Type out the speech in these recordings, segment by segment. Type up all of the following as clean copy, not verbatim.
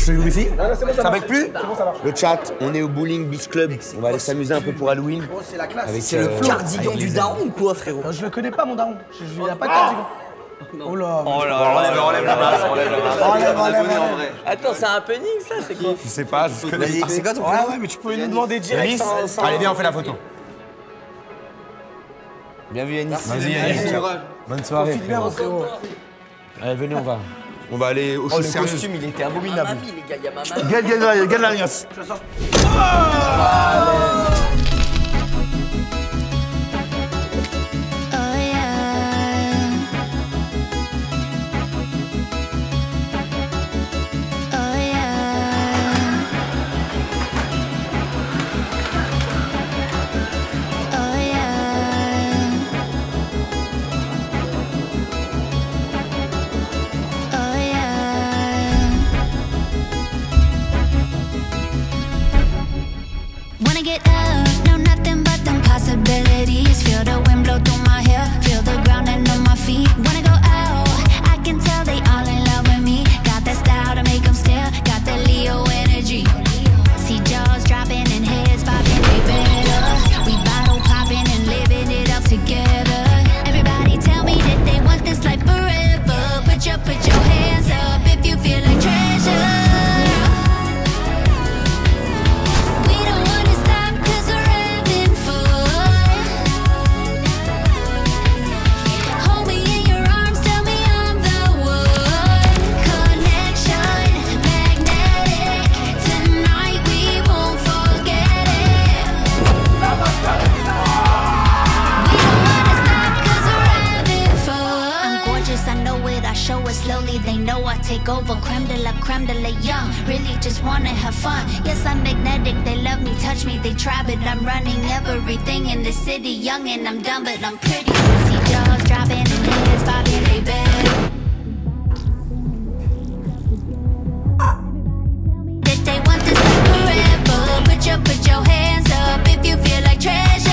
fais le wifi. Ça va plus? Le chat, on est au Bowling Beach Club. On va aller s'amuser un peu pour Halloween. C'est la classe. Avec C'est le cardigan du daron ou quoi, frérot? Je le connais pas, mon daron. Il a pas de cardigan. Oh là. Oh là, enlève la masse, Enlève. Attends, c'est un happening ça, c'est quoi? Je sais pas, je connais. C'est quoi ton Ouais, mais tu pouvais nous demander direct. Allez, viens, on fait la photo. Bien vu, Yanis. Vas-y, Yannick. Bonne soirée. Profite bien, mon frérot. Allez, venez, on va aller au Oh, choses le sérieuses. costume, il était abominable. Mamie, les gars, il y a maman. Gagne l'alliance. Wanna get up, know nothing but them possibilities. Feel the wind blow through my hair, feel the ground under my feet. Wanna go out, I can tell they all in love with me. Got that style to make them stare, got the Leo energy. See jaws dropping and heads popping, they better. We bottle popping and living it up together. Everybody tell me that they want this life forever. Put your hands up if you feel like treasure. Slowly they know I take over. Creme de la young. Really just wanna have fun. Yes, I'm magnetic, they love me, touch me, they try, but I'm running everything in the city. Young and I'm dumb, but I'm pretty. See jaws dropping and heads bobbing, they bend. That they want this like forever. Put your hands up if you feel like treasure.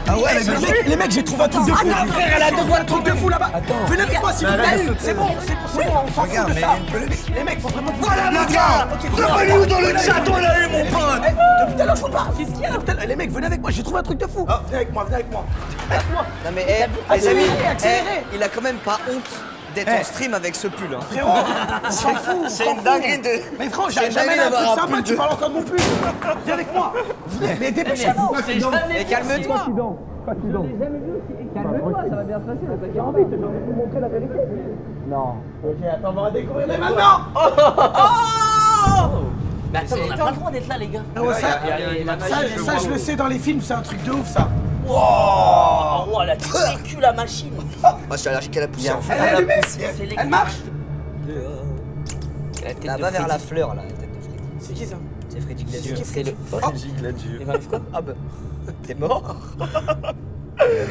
Ah ouais, les mecs, j'ai trouvé un truc de fou. Attends, frère, elle a deux doigts de truc de fou là-bas. Venez avec moi, s'il vous plaît. C'est bon, on s'en fout de ça. Les mecs, faut vraiment. Voilà, mon gars. Rappelez-nous dans le chat, on l'a eu, mon pote. Depuis tout à l'heure, je vous parle. Qu'est-ce qu'il y a? Les mecs, venez avec moi, j'ai trouvé un truc de fou. Viens avec moi. Non mais, les amis, il a quand même pas honte d'être en stream avec ce pull. Frérot, on s'en fout. C'est une dinguerie de... Mais frérot, j'amène un truc sympa, tu parles encore de mon pull. Viens avec moi. Mais dépêchez-vous. Mais calme-toi. Calme-toi, ça va bien se passer. J'ai envie de vous montrer la vérité. Non. Ok, attends, on va découvrir dès maintenant. Mais attends, on n'a pas le droit d'être là, les gars. Ça, je le sais dans les films, c'est un truc de ouf, ça. Oh, elle a vécu la machine. Moi, je suis allergique à la poussière. Elle marche. Là, va vers la fleur, là, la tête de Freddy. C'est qui ça? C'est Freddy Gladieux. C'est le... Freddy Gladieux. Il m'arrive quoi? Ah bah... T'es mort?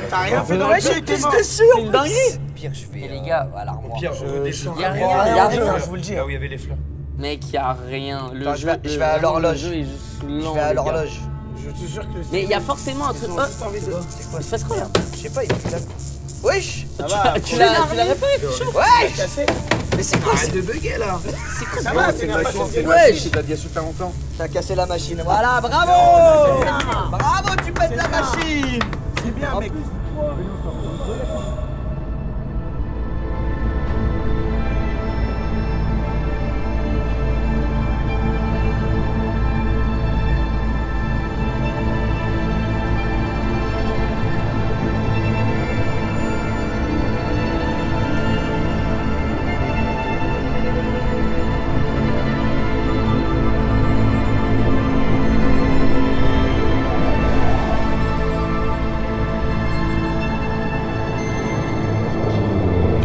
T'as rien fait dans la vie, t'es sûr? C'est une dinguerie. Pire, je vais... Et les gars, à l'armoire. Y a rien, je vous le dis. Là où il y avait les fleurs. Mec, y a rien. Je vais à l'horloge. Le jeu est juste lent, Je vais à les gars. l'horloge. Je te jure que Mais il y a forcément un truc. C'est quoi? Il se passe quoi là? Je sais pas, il est là. Wesh! Tu l'as réparé, c'est chaud? Wesh! Mais c'est quoi? de bugger là. C'est quoi? Ça va, c'est une machine. Wesh! Il a dit il y a super longtemps. T'as cassé la machine. Voilà, bravo! Bravo, tu pètes la machine! C'est bien, mec.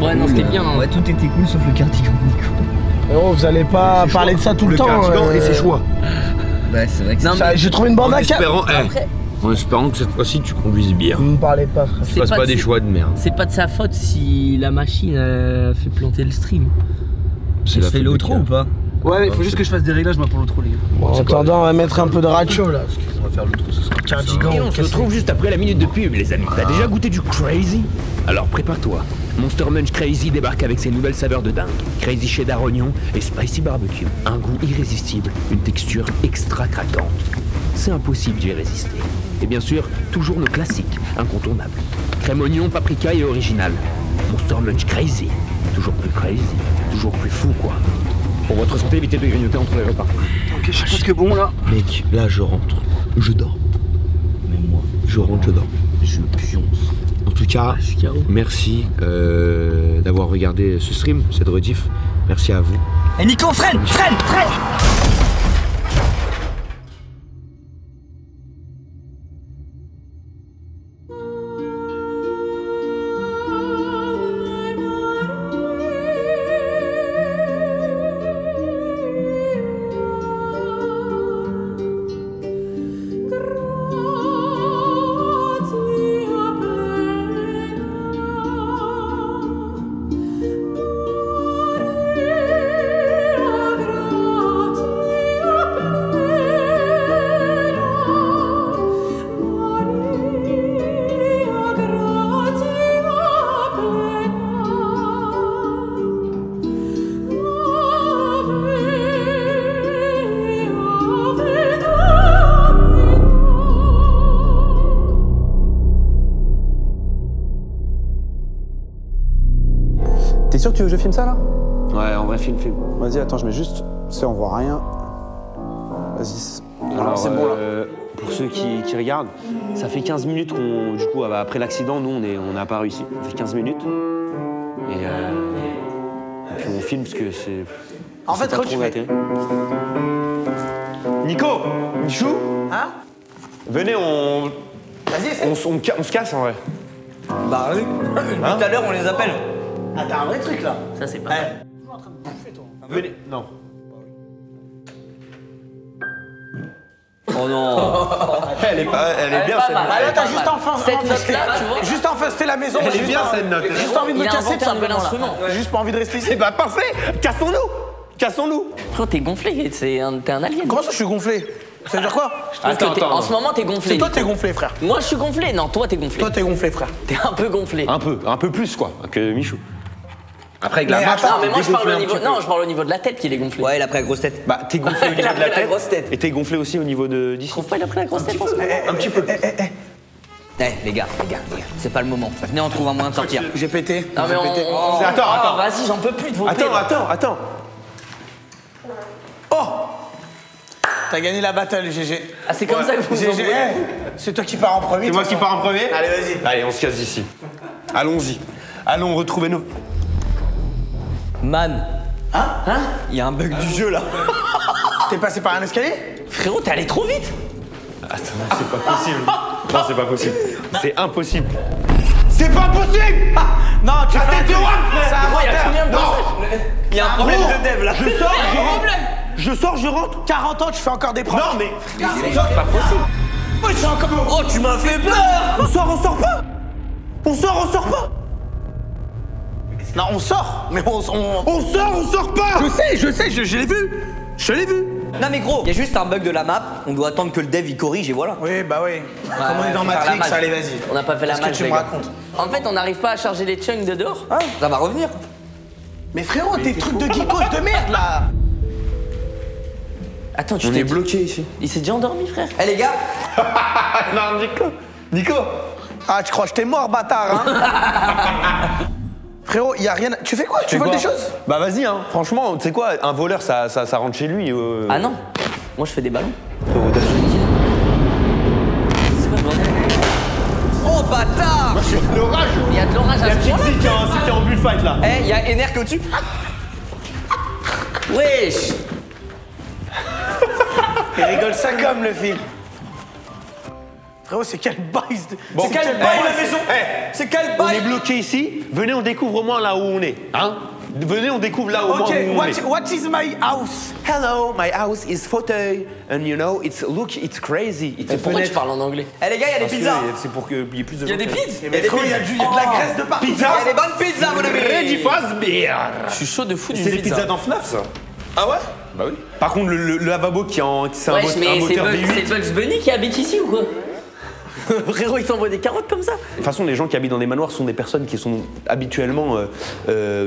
Ouais, non, c'était bien. Ouais, tout était cool sauf le cardigan. Oh, vous allez pas parler de ça tout le temps. cardigan et ses choix. Ouais, c'est vrai que Non, c'est... J'ai trouvé une bande à cap. En espérant que cette fois-ci tu conduises bien. Ne me parlez pas, frère. Tu fasses pas des choix de merde. C'est pas de sa faute si la machine fait planter le stream. C'est la fait faute l'outro de ou pas? Ouais, il faut juste que je fasse des réglages moi pour l'autre les gars. Bon, en attendant, on va mettre un peu de ratio là. On va faire l'autre ce soir. Cardigan. Et on se retrouve juste après la minute de pub, les amis. T'as déjà goûté du Crazy? Alors prépare-toi. Monster Munch Crazy débarque avec ses nouvelles saveurs de dingue. Crazy Cheddar Oignon et Spicy Barbecue. Un goût irrésistible, une texture extra craquante. C'est impossible d'y résister. Et bien sûr, toujours nos classiques, incontournables. Crème oignon, paprika et original. Monster Munch Crazy. Toujours plus crazy, toujours plus fou quoi. Pour votre santé, évitez de grignoter entre les repas. Ok, je sais plus que bon là. Mec, là je rentre, je dors. Même moi, Je rentre, je dors. je pionce. En tout cas, Je suis KO. merci d'avoir regardé ce stream, cette rediff. Merci à vous. Eh Nico, freine. T'es sûr que tu veux que je filme ça là? Ouais, en vrai, film. Vas-y, attends, je mets juste. Tu sais, on voit rien. Vas-y. Alors, c'est bon là. Pour ceux qui regardent, ça fait 15 minutes qu'on, du coup, après l'accident, nous, on n'a pas réussi. Ça fait 15 minutes. Et puis on filme parce que c'est. En fait, pas trop gâté. Nico, Michou, Hein? venez, Vas-y, essaie. on se casse en vrai. Bah oui. Tout à l'heure, on les appelle. Ah, t'as un vrai truc là. Ça, c'est pas mal. Toujours en train de bouffer, toi. Venez, non. Oh non. Elle est bien pas cette mal. note. Ah là, t'as juste enfin. Cette note-là, tu vois. Juste infesté la maison. Elle est J'ai bien juste cette note. J'ai juste envie de me Il a casser inventé tout un nouvel simplement, là. instrument. J'ai juste pas envie de rester ici. Eh bah parfait. Cassons-nous. Frérot, t'es gonflé, t'es un alien. Comment ça, je suis gonflé? Ça veut dire quoi? Je trouve que en ce moment, t'es gonflé. C'est toi, t'es gonflé, frère. Moi, je suis gonflé. Non, toi, t'es gonflé. Toi, t'es gonflé, frère. T'es un peu gonflé. Un peu plus quoi que Michou. Après avec la Mais marche, attends, Non, mais moi, je parle dégonflé au un niveau. petit peu. Non, je parle au niveau de la tête qu'il est gonflé. Ouais, il a pris la grosse tête. Bah t'es gonflé au Il niveau a de la pris la tête. grosse tête. Et t'es gonflé aussi au niveau de d'ici. Trouve pas, il a pris la grosse tête en ce moment. Un petit peu. Eh, les gars, c'est pas le moment. Venez, on trouve un moyen de sortir. J'ai pété. Non, mais J'ai pété. Attends. Vas-y, j'en peux plus de vos plaies, là. Attends. Oh! T'as gagné la battle, GG. Ah, c'est comme ça que vous vous GG. embrouillez. C'est toi qui pars en premier. C'est moi qui pars en premier. Allez, vas-y. Allez, on se casse d'ici. Allons-y. Allons retrouver nos. Man. Hein? Il y a un bug du jeu là. T'es passé par un escalier? Frérot, t'es allé trop vite. Attends, c'est pas possible. Non, c'est pas possible. C'est impossible. C'est pas possible! Non, tu fais un truc. C'est un Moi, il y a menteur. combien de Non. passages? Il y a un problème de dev là. Je sors, je rentre. 40 ans, tu fais encore des pranks. Non, mais. C'est pas possible. Ouais, c'est encore. Oh, tu m'as fait peur. On sort pas. On sort pas. Non, on sort. Mais on sort pas. Je sais, je l'ai vu. Je l'ai vu. Non mais gros, il y a juste un bug de la map. On doit attendre que le dev il corrige et voilà. Oui, bah oui. Comme on est dans faut faire la Matrix, match. allez, vas-y. On n'a pas fait la Qu'est-ce que match, tu les me gars. racontes? En fait, on n'arrive pas à charger les chunks de dehors. Ah, ça va revenir. Mais frérot, tes trucs de geekos de merde là. Attends, tu On t'es est bloqué ici. Il s'est déjà endormi, frère. Eh les gars, Non, Nico. Ah, tu crois que j'étais mort, bâtard, hein? Frérot, y a rien. Tu fais quoi? Tu voles des choses? Bah vas-y, hein. Franchement, tu sais quoi, un voleur, ça rentre chez lui. Ah non, moi je fais des ballons. Frérot, t'as dit. C'est quoi le bordel? oh bâtard. Je suis de l'orage. Il y a de l'orage à ce point-là. Si t'es en bullfight là. Eh, il y a Ener que au-dessus. Wesh. Il rigole ça comme le film. Frérot, c'est quel baise de. Bon, c'est quel eh, bail la la maison? C'est quel On est bail. bloqué ici. Venez, on découvre au moins là où on est. Hein? Venez, on découvre là au moins Ok, où on est. what is my house? Hello, my house is fauteuil. And you know, it's crazy. It's a Pourquoi tu fenêtre. parles en anglais? Eh les gars, il y a des Parce que pizzas. C'est pour qu'il y ait plus de Il y a gens des qui- pizzas. Mais frérot, il y a de la graisse de partout. Pizza. Il y a des bonnes pizzas, mon ami. Ready fast beer. Je suis chaud de fou d'une C'est les pizza. pizzas dans FNAF, ça? Ah ouais? Bah oui. Par contre, le lavabo qui est c'est un moteur V8. C'est Bugs Bunny qui habite ici ou quoi? Frérot, il t'envoie des carottes comme ça? De toute façon, les gens qui habitent dans des manoirs sont des personnes qui sont habituellement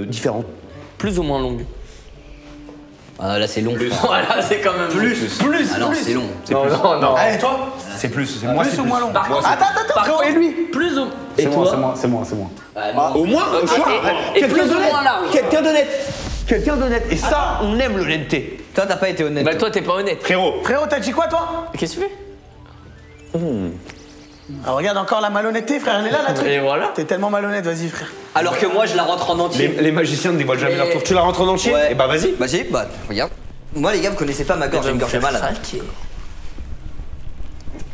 différentes. Plus ou moins longues? Ah là c'est long. Voilà, c'est quand même Plus. Ah non, c'est long. Non. Allez, toi? C'est plus, c'est moins. Plus ou moins long? Par contre, Attends, frérot, et lui? Plus ou... C'est moi, c'est moi. Au moins, et plus ou moins large. Quelqu'un d'honnête. Quelqu'un d'honnête. Et ça, on aime l'honnêteté. Toi t'as pas été honnête. Bah toi t'es pas honnête. Frérot, Frérot, t'as dit quoi, toi? Qu'est-ce que tu fais? Ah, regarde encore la malhonnêteté, frère, elle est là, la truc. Et voilà. T'es tellement malhonnête, vas-y, frère. Alors que moi je la rentre en entier. les magiciens ne dévoilent jamais leur tour. Tu la rentres en entier? Ouais. Et bah vas-y. Vas-y, bah regarde. Moi les gars vous connaissez pas ma gorge, j'ai une gorge malade.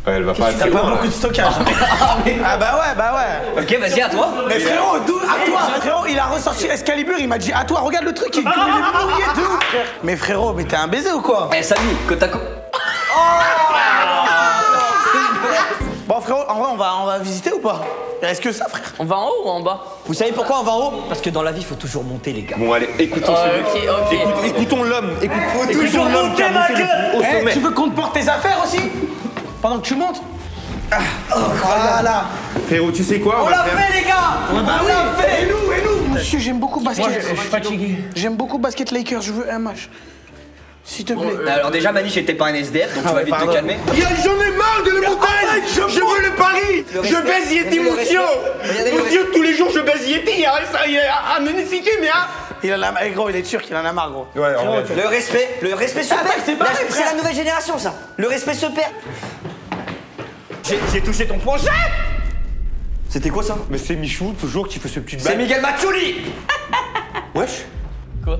Ouais, elle va pas T'as pas beaucoup de stockage. Ah bah ouais. Ok, vas-y à toi. Mais frérot, à toi, frérot, il a ressorti Excalibur, il m'a dit à toi, regarde le truc, il est mouillé de ouf, frère. Mais frérot, mais t'es un baiser ou quoi? Eh Samy, que t'as... Bon frérot, en vrai, on va visiter ou pas? Est-ce que ça, frère? On va en haut ou en bas? Vous savez pourquoi on va en haut? Parce que dans la vie, faut toujours monter les gars. Bon allez, écoutons celui. Ok. Écoutons l'homme. Écoutons toujours l'homme qui a monter, monté au Eh, sommet. tu veux qu'on te porte tes affaires aussi? Pendant que tu montes? Voilà. Frérot, tu sais quoi? On l'a fait les gars. On l'a fait. Et nous Monsieur, j'aime beaucoup basket. Moi, je suis fatigué. J'aime beaucoup basket Lakers, je veux un match. S'il te plaît. Alors déjà Mani, j'étais pas un SDF, donc tu vas vite te calmer. J'en ai marre de le montagne. Je veux le pari. Je baise Yeti, monsieur. Monsieur, tous les jours je baise Yeti. Ça y est, à me citer, mais Il en a marre, gros, il est turc, il en a marre, gros. Ouais, en vrai. Le respect se Attends, perd. c'est pareil, C'est frère. la nouvelle génération ça. Le respect se perd. J'ai touché ton projet. C'était quoi ça? Mais c'est Michou, toujours, qui fait ce petit C'est bail. Miguel Machouli. Wesh. Quoi?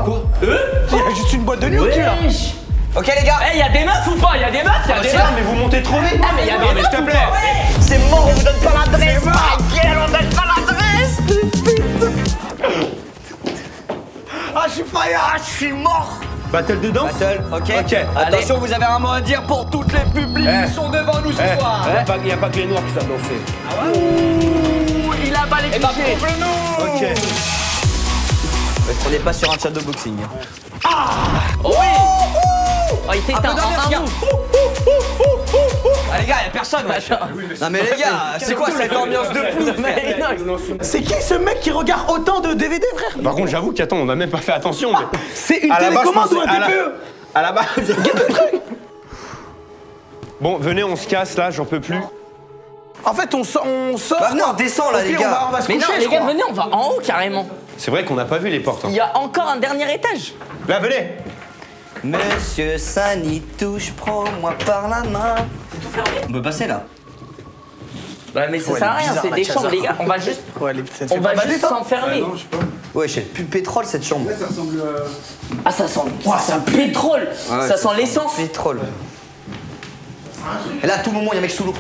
Quoi? Il y a juste une boîte de nuit au cul, là. Wesh. Ok les gars. Eh, y'a des meufs ou pas? Y'a des meufs? Y'a des Tiens, meufs? mais vous montez trop vite. Ah, mais y'a des mais meufs s'il te ou plaît. pas? C'est mort, on vous donne pas l'adresse. Miguel, on donne pas l'adresse. Ah, je suis fire. Ah, je suis mort. Battle de danse. Battle, ok. Ok. Attention, vous avez un mot à dire pour toutes les publics qui sont devant nous ce soir. Il n'y a pas que les noirs qui savent danser. Il a pas les Eh ben, clichés. Ok. On n'est pas sur un chat de boxing. Oh oui. Oh, il t'éteint Un peu d'ambiance, en un gars. bout. Ah les gars, y'a personne wesh. Non mais les gars, c'est quoi cette ambiance de plouf? C'est qui ce mec qui regarde autant de DVD, frère? Par contre, j'avoue qu'attends, on n'a même pas fait attention. Mais... C'est une À la base, télécommande je ou un pensais- TPE? À la base. Bon, venez, on se casse là, j'en peux plus. En fait, on sort. Bah venez, on descend là Au les pire, gars. on va se Mais non, coucher, les je gars, crois. venez, on va en haut carrément. C'est vrai qu'on n'a pas vu les portes. Hein. Il y a encore un dernier étage. Là, venez. Monsieur Sanitouche, prends-moi par la main. On peut passer là. Bah, mais ça Ouais, sert à elle est rien, bizarre, c'est la des casa. chambres, les gars. On va juste. Ouais, ça te On fait pas va mal juste ça? s'enfermer. Ouais, j'ai plus pétrole cette chambre. Ah, ça sent. Ouah, c'est un pétrole. Ouais, Ça sent l'essence. Pétrole. Et là, à tout moment, il y a un mec sous l'eau.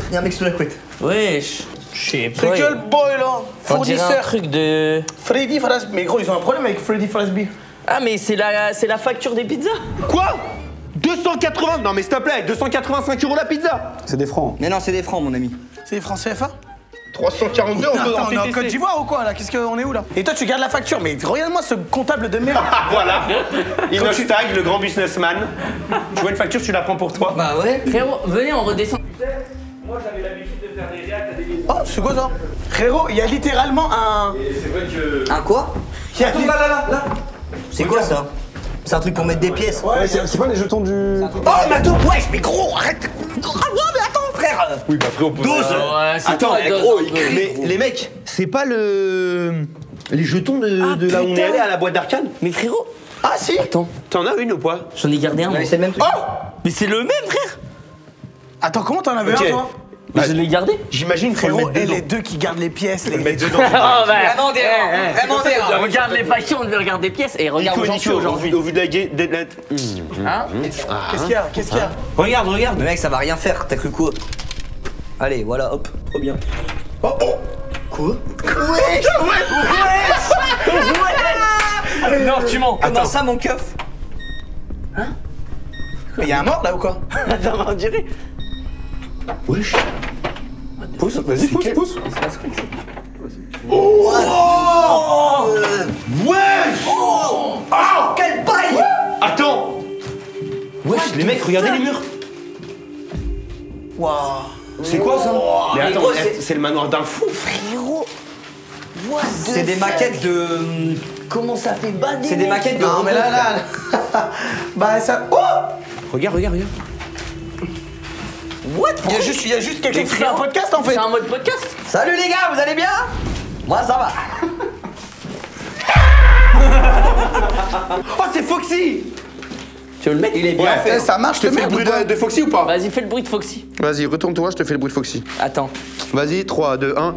Il y a un mec sous la couette. Wesh. Je sais pas. C'est quel boy là? On dirait un Fournisseur. truc de. Freddy Fazbear. Mais gros, ils ont un problème avec Freddy Fazbear. Ah, mais c'est la facture des pizzas. Quoi 280. Non, mais s'il te plaît, 285 € la pizza. C'est des francs. Mais non, c'est des francs, mon ami. C'est les francs CFA? 342 Attends, on est en Côte d'Ivoire ou quoi là? On est où là? Et toi, tu gardes la facture, mais regarde-moi ce comptable de merde. Ah, voilà. Inox Tag, le grand businessman. Tu vois une facture, tu la prends pour toi. Bah ouais. Frérot, venez, on redescend. Moi, j'avais l'habitude de faire des réacts à des Oh, c'est quoi ça? Frérot, il y a littéralement un. Et c'est vrai que. Un quoi? Il y a Là. C'est quoi ça? C'est un truc pour mettre des pièces. Ouais, C'est pas les jetons du. Oh, mais attends, ouais, mais gros, arrête! Ah non, mais attends, frère. Oui, bah frérot, 12. Ouais, c'est Attends, toi, eh, Dose, gros, Dose. mais les mecs, c'est pas les jetons de là où on est allé à la boîte d'arcade? Mais frérot. Ah si! Attends, T'en as une ou pas? j'en ai gardé un. moi. Ouais, c'est le même truc. Oh! Mais c'est le même, frère. Attends, comment t'en avais Ok. un toi? Mais je l'ai gardé. J'imagine qu'il faut le Frérot, mettre et dedans. les deux qui gardent les pièces, les Mettre dedans. Oh, bah. Vraiment des rangs. Vraiment des rangs. Regarde les factures, on devait regarder des pièces et regarde où j'en suis aujourd'hui. Au vu de la deadline. Hein? Qu'est-ce qu'il y a? Qu'est-ce qu'il y a? Regarde, regarde. Mais mec, ça va rien faire. T'as cru quoi? Allez, voilà, hop. Trop bien. Oh oh! Quoi? Non, tu mens. Comment ça, mon keuf? Mais il y a un mort là ou quoi? Attends, on dirait. Wesh. Pousse, vas-y, pousse. Wesh. Les mecs, regardez les murs. Waouh. C'est quoi ça? Mais attends, gros, c'est le manoir d'un fou. Frérot. C'est des maquettes de. Comment ça fait bader? C'est des maquettes de. Non mais là. Bah ça. Oh. Regarde. What? Il y a juste quelqu'un qui fait un podcast en fait. C'est un mode podcast? Salut les gars, vous allez bien? Moi ça va. Oh, c'est Foxy. Tu veux le mettre? Il est bien fait. Ça marche, Je te fais le bruit de Foxy ou pas? Vas-y, fais le bruit de Foxy. Vas-y, retourne-toi, je te fais le bruit de Foxy. Attends. Vas-y, 3, 2, 1.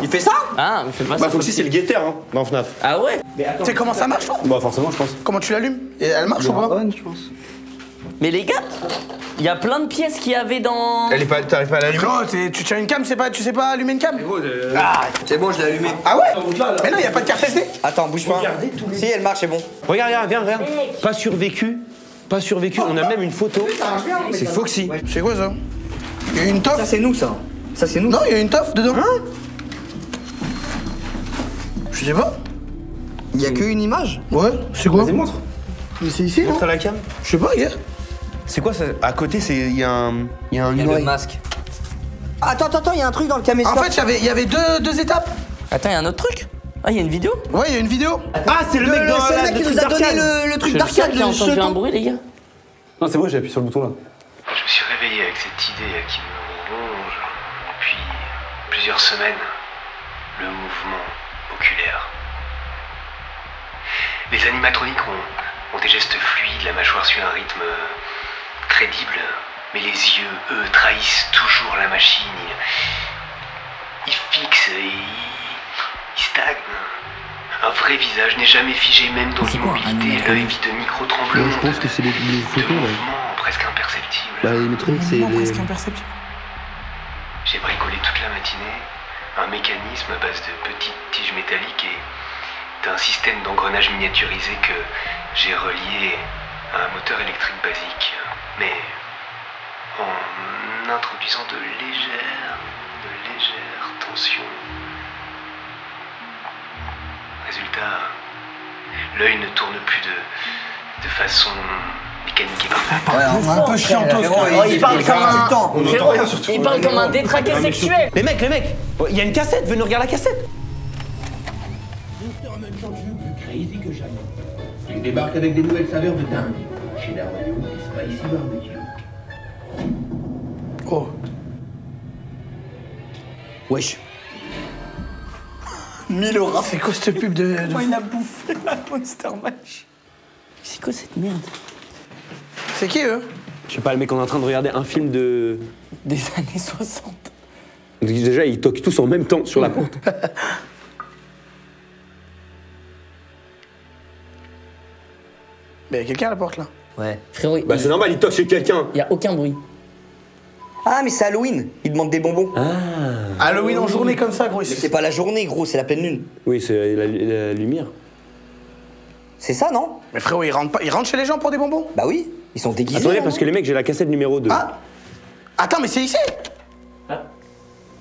Il fait ça? Ah, mais fais pas Bah, ça. Foxy, c'est le guetteur, hein, dans FNAF. Ah ouais? Tu sais comment ça marche toi? Bah, forcément, je pense. Comment tu l'allumes? Et elle marche ou pas? je pense. Mais les gars, il y a plein de pièces qu'il y avait dans. T'arrives pas à l'allumer? Gros, tu tiens une cam, tu sais pas allumer une cam? Ah, c'est bon, je l'ai allumé. Ah ouais? Mais non, y a pas de carte SD? Attends, bouge pas. Si, elle marche, c'est bon. Regarde, viens. Pas survécu. On a même une photo. C'est Foxy. C'est quoi ça? Il y a une toffe? Ça, c'est nous, ça. Ça, c'est nous. Non, il y a une toffe dedans. Je sais pas. Il y a qu'une image. Ouais, c'est quoi? Vas-y, montre. Mais c'est ici, non? Montre à la cam. Je sais pas, gars. C'est quoi ça? À côté, il y a un Il y a le masque. Attends, il y a un truc dans le caméscope. En fait, il y avait deux étapes. Attends, il y a un autre truc? Ah, il y a une vidéo? Ouais, il y a une vidéo. Ah, c'est le mec dans C'est le mec qui nous a donné le truc d'arcade, J'ai le entendu un jeton. bruit, les gars. Non, c'est moi, j'ai appuyé sur le bouton là. Je me suis réveillé avec cette idée qui me ronge depuis plusieurs semaines. Le mouvement oculaire. Les animatroniques ont des gestes fluides, la mâchoire suit un rythme crédible, mais les yeux, eux, trahissent toujours la machine. Ils fixent et ils stagnent. Un vrai visage n'est jamais figé, même dans l'immobilité. L'œil vit de micro-tremblements. Je pense que c'est les de photos là. mouvements presque imperceptibles. Bah, les trucs, c'est Non, les. presque imperceptible. J'ai bricolé toute la matinée un mécanisme à base de petites tiges métalliques et d'un système d'engrenage miniaturisé que j'ai relié à un moteur électrique basique. Mais en introduisant de légères tensions. Résultat, l'œil ne tourne plus de façon mécanique et parfaite. Ouais, Un peu chiantos, quoi. Il parle comme un temps. On n'entend rien surtout. Il parle comme un détraqué sexuel. Les mecs, il y a une cassette, venez regarder la cassette. Monster Munch en jeu plus crazy que jamais. Il débarque avec des nouvelles saveurs de dingue. Chez Daronio et Spicy Barbecue. Oh. Wesh. 1000 euros. C'est quoi cette pub de. Moi, il a bouffé la Monster Mash. C'est quoi cette merde? C'est qui eux? Je sais pas, le mec, on est en train de regarder un film de. Des années 60. Donc déjà, ils toquent tous en même temps sur la porte. Mais y a quelqu'un à la porte là. Ouais. Frérot, Bah, c'est normal, ils toquent chez quelqu'un. il y a aucun bruit. Ah, mais c'est Halloween. Il demande des bonbons. Halloween en journée comme ça, gros. Mais c'est pas la journée, gros, c'est la pleine lune. Oui, c'est la lumière. C'est ça, non? Mais frérot, ils rentrent pas. Ils rentrent chez les gens pour des bonbons? Bah oui, ils sont déguisés. Attendez, là, parce non que les mecs, j'ai la cassette numéro 2. Ah. Attends, mais c'est ici. Ah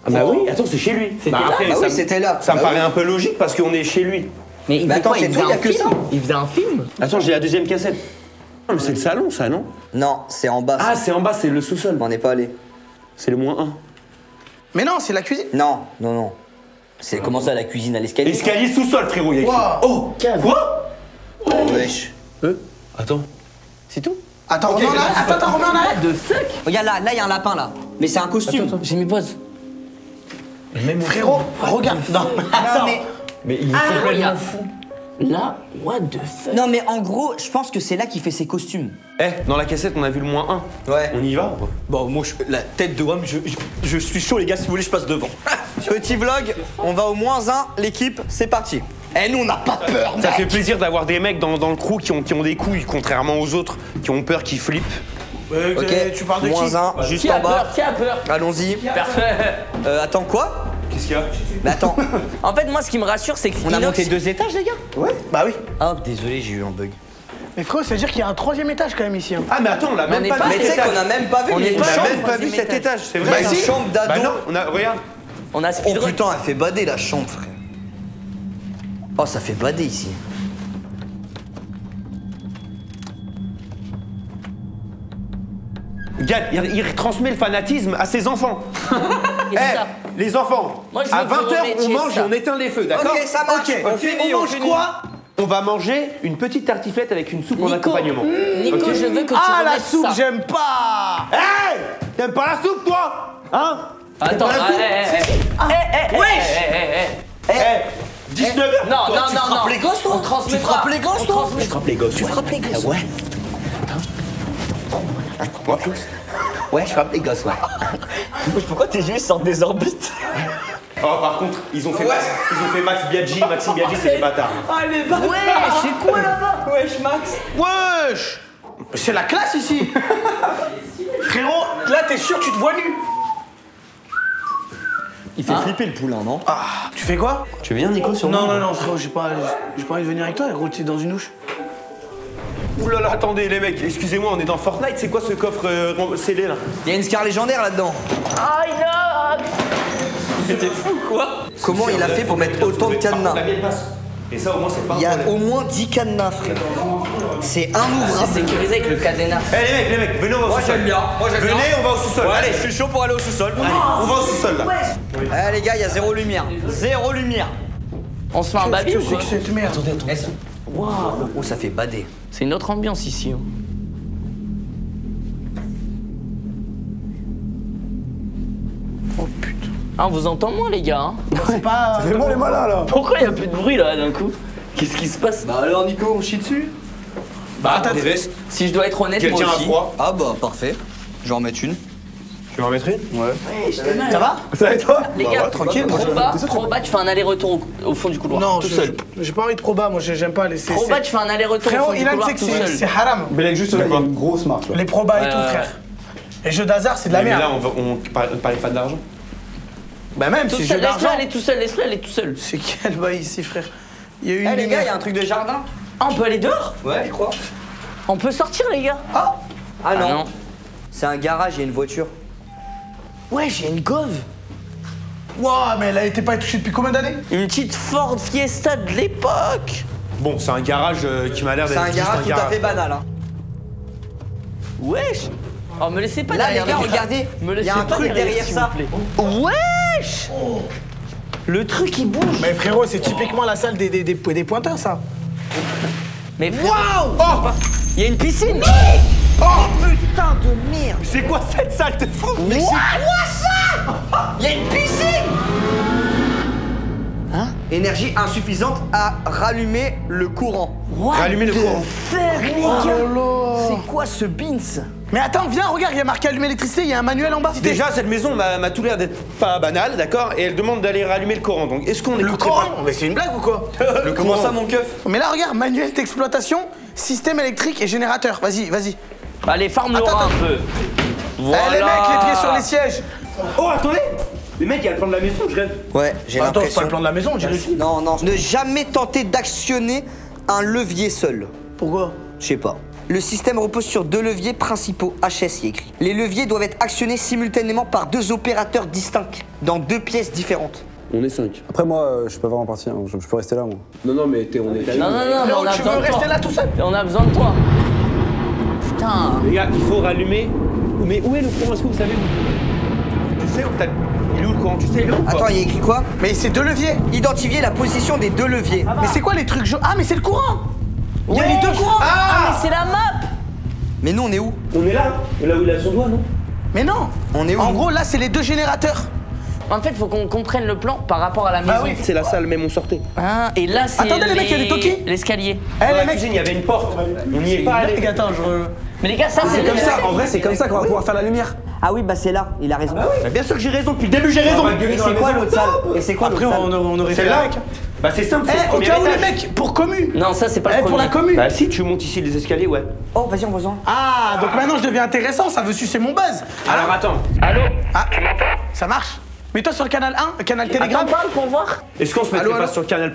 bah oui, attends, c'est chez lui. Bah après, Bah ça oui, me- c'était là. Ça me Bah paraît oui. un peu logique parce qu'on est chez lui. Mais il Mais faisait attends, quoi? c'est Il tout, faisait y a un que film? ça. Il faisait un film? Attends, j'ai la deuxième cassette. Non, mais c'est le salon, ça, non? Non, c'est en bas. Ah, c'est en bas, c'est le sous-sol. On n'est pas allé. C'est le -1. Mais non, c'est la cuisine. Non. C'est comment ça, la cuisine à l'escalier? Escalier sous-sol, frérot, il y a écrit. Wow. Oh, quoi? Wesh. Attends. C'est tout? Attends, remets en arrêt. Attends, remets en arrêt. De fuck? Regarde là, il y a un lapin là. Mais c'est un costume. J'ai mis pause. Frérot, regarde. Non, Non, mais... Mais il est complètement fou. Là, what the fuck? non, mais en gros, je pense que c'est là qu'il fait ses costumes. Eh, dans la cassette, on a vu le -1. Ouais. On y va ou pas? Bon, moi, la tête de WAM, je suis chaud, les gars, si vous voulez, je passe devant. Petit vlog, on va au -1, l'équipe, c'est parti. Eh, nous, on n'a pas peur, Ça mec. fait plaisir d'avoir des mecs dans le crew qui ont des couilles, contrairement aux autres qui ont peur, qui flippent. Ok, Tu parles de qui? -1, juste Qui a en bas. peur? Qui a peur? Allons-y. Attends, quoi? Qu'est-ce qu'il y a? Mais attends, En fait, moi, ce qui me rassure, c'est que on a Inox- monté 2 étages, les gars? Bah oui. Ah, désolé, j'ai eu un bug. Mais frérot, ça veut dire qu'il y a un 3e étage quand même ici. Hein. Ah, mais attends, on l'a on même est pas pas- vu. Mais tu sais qu'on a même pas vu, On il y a est une pas- chambre. même pas vu troisième cet étage. étage, c'est Bah, vrai. une si. chambre d'ado. Bah non, regarde. On a Oh speedrun. putain, elle fait bader la chambre, frère. Oh, ça fait bader ici. Regarde, il retransmet le fanatisme à ses enfants. Et c'est ça. Les enfants, Moi, je veux à que vous 20h, on remettiez mange ça. et on éteint les feux, d'accord? Ok, ça marche. Ok, on mange quoi? On va manger une petite tartiflette avec une soupe en accompagnement. Nico, Ok. je veux que tu Ah, la remettes soupe, ça. j'aime pas. Hey! T'aimes pas la soupe, toi? Hein? Attends, T'aimes pas la soupe? Wesh 19h. Non, non, Tu non, frappes non. les gosses, toi? On transmet Tu frappes pas. les gosses, On toi? transmet Tu frappes les gosses. Tu frappes les gosses? Ouais. Moi, Ouais, je frappe les gosses, ouais. Pourquoi tes yeux sortent des orbites? Oh, par contre, ils ont fait Max Biaggi. Maxime Biaggi, c'est des bâtards. Ah, les bâtards! Ouais, c'est quoi là-bas? Wesh, Max! Wesh. C'est la classe ici. Frérot, là, t'es sûr que tu te vois nu? Il fait flipper le poulain, non? Ah, tu fais quoi? Tu veux venir, Nico, sur Non, moi? non, non, frérot, j'ai pas envie de venir avec toi, gros, t'es dans une douche. Ouh là là, attendez, les mecs, excusez-moi, on est dans Fortnite, c'est quoi ce coffre scellé là? Il y a une scar légendaire là-dedans. Aïe là. Mais t'es fou, quoi? Comment il a fait pour mettre autant de cadenas? La mienne passe. Et ça, au moins, c'est pas Il y un a problème. au moins 10 cadenas, frère. C'est C'est inouvrable. sécurisé avec le cadenas. Eh les mecs, venez, on va au sous-sol. Venez, on va au sous-sol. Allez, je suis chaud pour aller au sous-sol. Allez, on va au sous-sol là. Allez, les gars, il y a zéro lumière. Zéro lumière. On se fait un babi ou C'est quoi? que cette merde. Waouh. Oh, ça fait bader. C'est une autre ambiance ici. Hein. Oh putain. Ah, on vous entend moins les gars. Hein. C'est pas. C'est bon les malins là. Pourquoi il y a plus de bruit là d'un coup? Qu'est-ce qui se passe? Bah alors, Nico, on chie dessus? Bah, des vestes. Si je dois être honnête, moi Quelqu'un a aussi. froid. Ah bah, parfait. Je vais en mettre une. Tu veux en mettre une? Ouais. Ça va? Ça va et toi? Les gars, tranquille, moi, trop bas, tu fais un aller-retour au fond du couloir. Non, tout seul. j'ai pas envie de proba, moi j'aime pas les. Trop bas, tu fais un aller-retour au Frérot, fond du il a couloir une tout sexe, seul. c'est haram. Mais là, juste là, il y a une grosse marche là. Les probas et tout, Ouais. frère. Les jeux d'hasard, c'est de la Mais merde. là, on parlait pas d'argent. Bah, même Tout si seul, jeux laisse-le d'argent. aller tout seul, laisse-le aller tout seul. C'est quel bail ici, frère? Il y a eu Eh, une. les gars, il y a lumière. un truc de jardin? Ah, on peut aller dehors? Ouais, je crois. On peut sortir les gars? Ah non. non. C'est un garage, il y a une voiture. Ouais, j'ai une Gove. Waouh, mais elle a été pas touchée depuis combien d'années? Une petite Ford Fiesta de l'époque. Bon, c'est un garage qui m'a l'air C'est d'être un juste garage un tout à garage. fait banal, hein. Wesh. Oh, me laissez pas Là, les derrière gars, le- regardez. Me Il y laissez a un pas truc derrière s'il ça. vous plaît. Wesh. Le truc il bouge. Mais frérot, c'est typiquement la salle des pointeurs, ça. Mais waouh. Oh. Il y a une piscine. Oh putain de merde! C'est quoi cette salle de fou? Mais c'est quoi ça? Il y a une piscine! Hein? Énergie insuffisante à rallumer le courant. Rallumer le courant. Faire, les gars. C'est quoi ce beans? Mais attends, viens, regarde, il y a marqué allumer l'électricité, il y a un manuel en bas. Déjà, cette maison m'a tout l'air d'être pas banale, d'accord? Et elle demande d'aller rallumer le Coran. Donc, est-ce qu'on Le écouterait Coran? pas Mais c'est une blague ou quoi? Comment ça, mon keuf? Mais là, regarde, manuel d'exploitation, système électrique et générateur. Vas-y, vas-y. Allez, farme-le Attends, un attends. peu. Eh, Voilà. les mecs, les pieds sur les sièges. Oh, attendez! Les mecs, il y a le plan de la maison, je rêve. Ouais, j'ai Attends, c'est pas l'impression. le plan de la maison, on dirait. Non, non. Ne jamais tenter d'actionner un levier seul. Pourquoi? Je sais pas. Le système repose sur 2 leviers principaux, HS y est écrit. Les leviers doivent être actionnés simultanément par 2 opérateurs distincts, dans 2 pièces différentes. On est 5. Après, moi, je peux vraiment partir. Hein. Je peux rester là, moi. Non, non, mais on est Non, non, non, mais Frérot, on a tu besoin veux de toi. rester là tout seul? On a besoin de toi. Putain. Les gars, il faut rallumer. Mais où est le courant? Est-ce que vous savez où? Tu sais où t'as. Il est où le courant? Tu sais, il est où? Attends, il y a écrit quoi? Mais c'est 2 leviers. Identifier la position des 2 leviers. Mais c'est quoi les trucs jaunes? Ah, mais c'est le courant. Il y a Ouais. les 2 courants. Ah, mais c'est la map. Mais nous, on est où? On est là. Là où il a son doigt, non? Mais non. On est où? En gros, là, c'est les 2 générateurs. En fait, faut qu'on comprenne le plan par rapport à la maison. Bah oui. C'est la salle, même on sortait. Ah, et là, c'est Attendez, les mecs, il y a des toquis. l'escalier. Eh, Dans les la mecs. cuisine, il y avait une porte. On n'y est pas allé. Attends, Mais les gars, ça, c'est comme ça. En vrai, c'est comme ça qu'on va pouvoir faire la lumière. Ah oui, bah c'est là, il a raison. Bah, bien sûr que j'ai raison. Depuis le début, j'ai raison. Et c'est quoi l'autre salle? Et c'est quoi l'autre Après, salle? on aurait C'est fait là. avec. Bah, c'est simple. C'est Eh, le au premier cas où, les étage. mecs, pour commu. Non, ça, c'est pas le Eh, pour la premier. commu. Bah, si tu montes ici les escaliers, ouais. Oh, vas-y, on voit. Ah, donc maintenant, je deviens intéressant, ça veut sucer mon buzz. Alors, attends. Allô? Ah, ça marche. Mets-toi sur le canal 1, canal Telegram. Attends, parle pour voir. Est-ce qu'on se mettrait Allô, pas allô sur Canal+?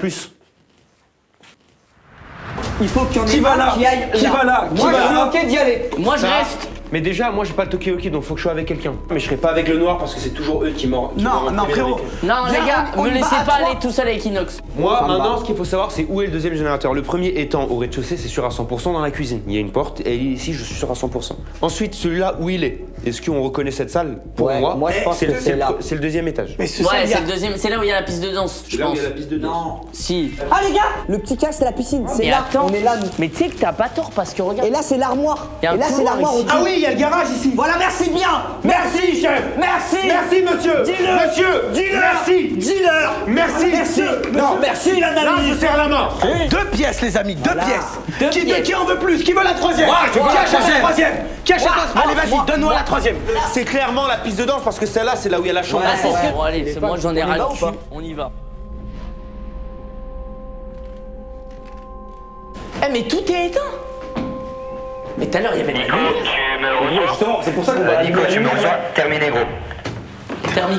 Il faut qu'il y en ait Qui va un là? qui aille Qui va là? Qui Moi, va j'ai là? ok d'y aller. Moi, je reste. Mais déjà, moi j'ai pas le Toki-Oki, donc faut que je sois avec quelqu'un. Mais je serai pas avec le noir parce que c'est toujours eux qui m'ont. Non, non, frérot. Non, Viens, les gars, on me y va laissez à pas trois. aller tout seul avec Inox. Moi, maintenant, ce qu'il faut savoir, c'est où est le deuxième générateur. Le premier étant au rez-de-chaussée, c'est sûr à 100% dans la cuisine. Il y a une porte, et ici, je suis sûr à 100%. Ensuite, celui-là, où il est? Est-ce qu'on reconnaît cette salle? Pour Ouais, moi, je pense que c'est là. C'est le deuxième étage. Mais ce Ouais, seul c'est gars. le deuxième. C'est là où il y a la piste de danse, je Là où pense. il y a la piste de danse. Non. Si. Ah les gars, le petit cache c'est la piscine, c'est Mais là, attends. on est là nous. Mais tu sais que t'as pas tort parce que regarde. Et là c'est l'armoire. Y a un Et là c'est couloir l'armoire ici. au-dessus. Ah oui, il y a le garage ici. Voilà, merci bien. Merci, chef. Merci. Merci, monsieur. Dis-le. Monsieur. Dis-leur. Merci. Dis-leur. Merci. Merci. Non. Merci Là, l'analyse. je serre la main. 2 pièces, les amis. 2 pièces. Deux Qui pièces. en veut plus? Qui veut la troisième? Qui achète la troisième? Qui achète la... Allez, vas-y, donne-moi la troisième. C'est clairement la piste de danse parce que celle-là, c'est là où il y a la chambre. Ah, c'est Ouais. ce que. Bon, allez, c'est moi, j'en ai On y ras va le ou cul. pas On y va. Eh, mais tout est éteint. Mais tout à l'heure, il y avait de la lumière. Justement, c'est pour ça qu'on va Nico, tu me reçois. Terminé, gros.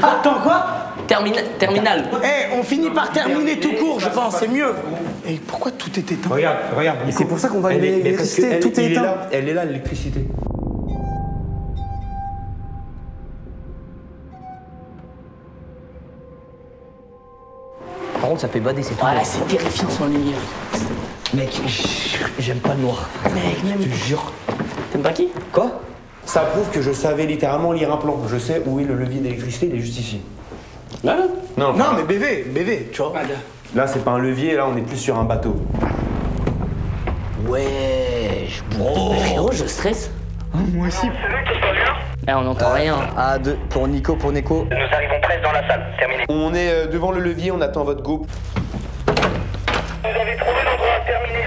Attends, quoi? Terminal. Eh, on finit par terminer tout court, je pense, c'est mieux. Et pourquoi tout est éteint? Regarde. Et c'est pour ça qu'on va allumer l'électricité, tout est éteint. Elle est là, l'électricité. Par contre, ça fait bader, c'est tout. Voilà, c'est terrifiant sans lumière. Mec, j'aime pas le noir. Mec, même. Je te jure. T'aimes pas qui? Quoi? Ça prouve que je savais littéralement lire un plan. Je sais où est le levier d'électricité, il est juste ici. Là, là. Non, Non, mais BV, tu vois. là c'est pas un levier, là on est plus sur un bateau. Ouais, frérot, je stresse. Moi aussi. Eh, on n'entend rien. Ah, deux, pour Nico, pour Neko. Nous arrivons presque dans la salle. Terminé. On est devant le levier, on attend votre go. Vous avez trouvé l'endroit terminé.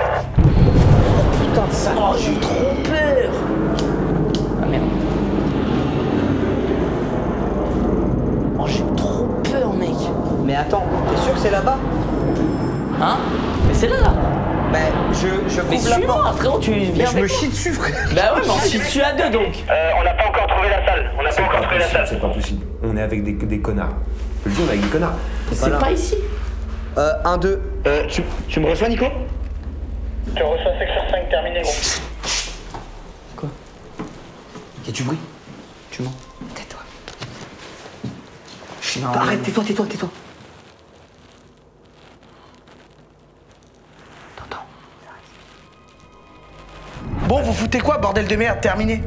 Putain de ça. Oh, j'ai eu trop peur. Ah merde. Oh, j'ai eu trop peur, mec. Mais attends, t'es sûr que c'est là-bas? Hein? Mais c'est là. Bah, je Mais couvre la suis-moi, porte. frérot, tu viens Mais je avec me moi. chie dessus, frère. Bah ouais, mais on chie dessus à deux, donc. On n'a pas encore trouvé la salle. On n'a pas encore trouvé la salle. C'est pas possible. On est avec des connards. Je le dis, on est avec des connards. C'est pas ici. 1, 2, tu me reçois, Nico? Tu reçois section 5 terminé, gros. Il y a du bruit. Tu mens. Tais-toi. Arrête, tais-toi. T'entends? Bon, vous foutez quoi, bordel de merde, terminé.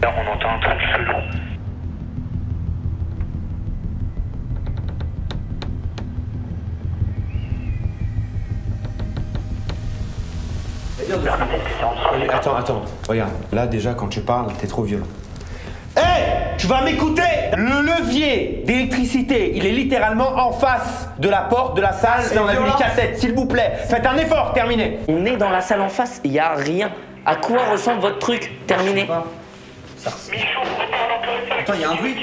On entend un truc chelou. Mais attends. Regarde, là déjà quand tu parles, t'es trop violent. Hey, tu vas m'écouter? Le levier d'électricité, il est littéralement en face de la porte de la salle. Là, on a vu les cassettes, s'il vous plaît. Faites un effort, terminé. On est dans la salle en face, il y a rien. À quoi ressemble votre truc? Terminé. Attends, il y a un bruit.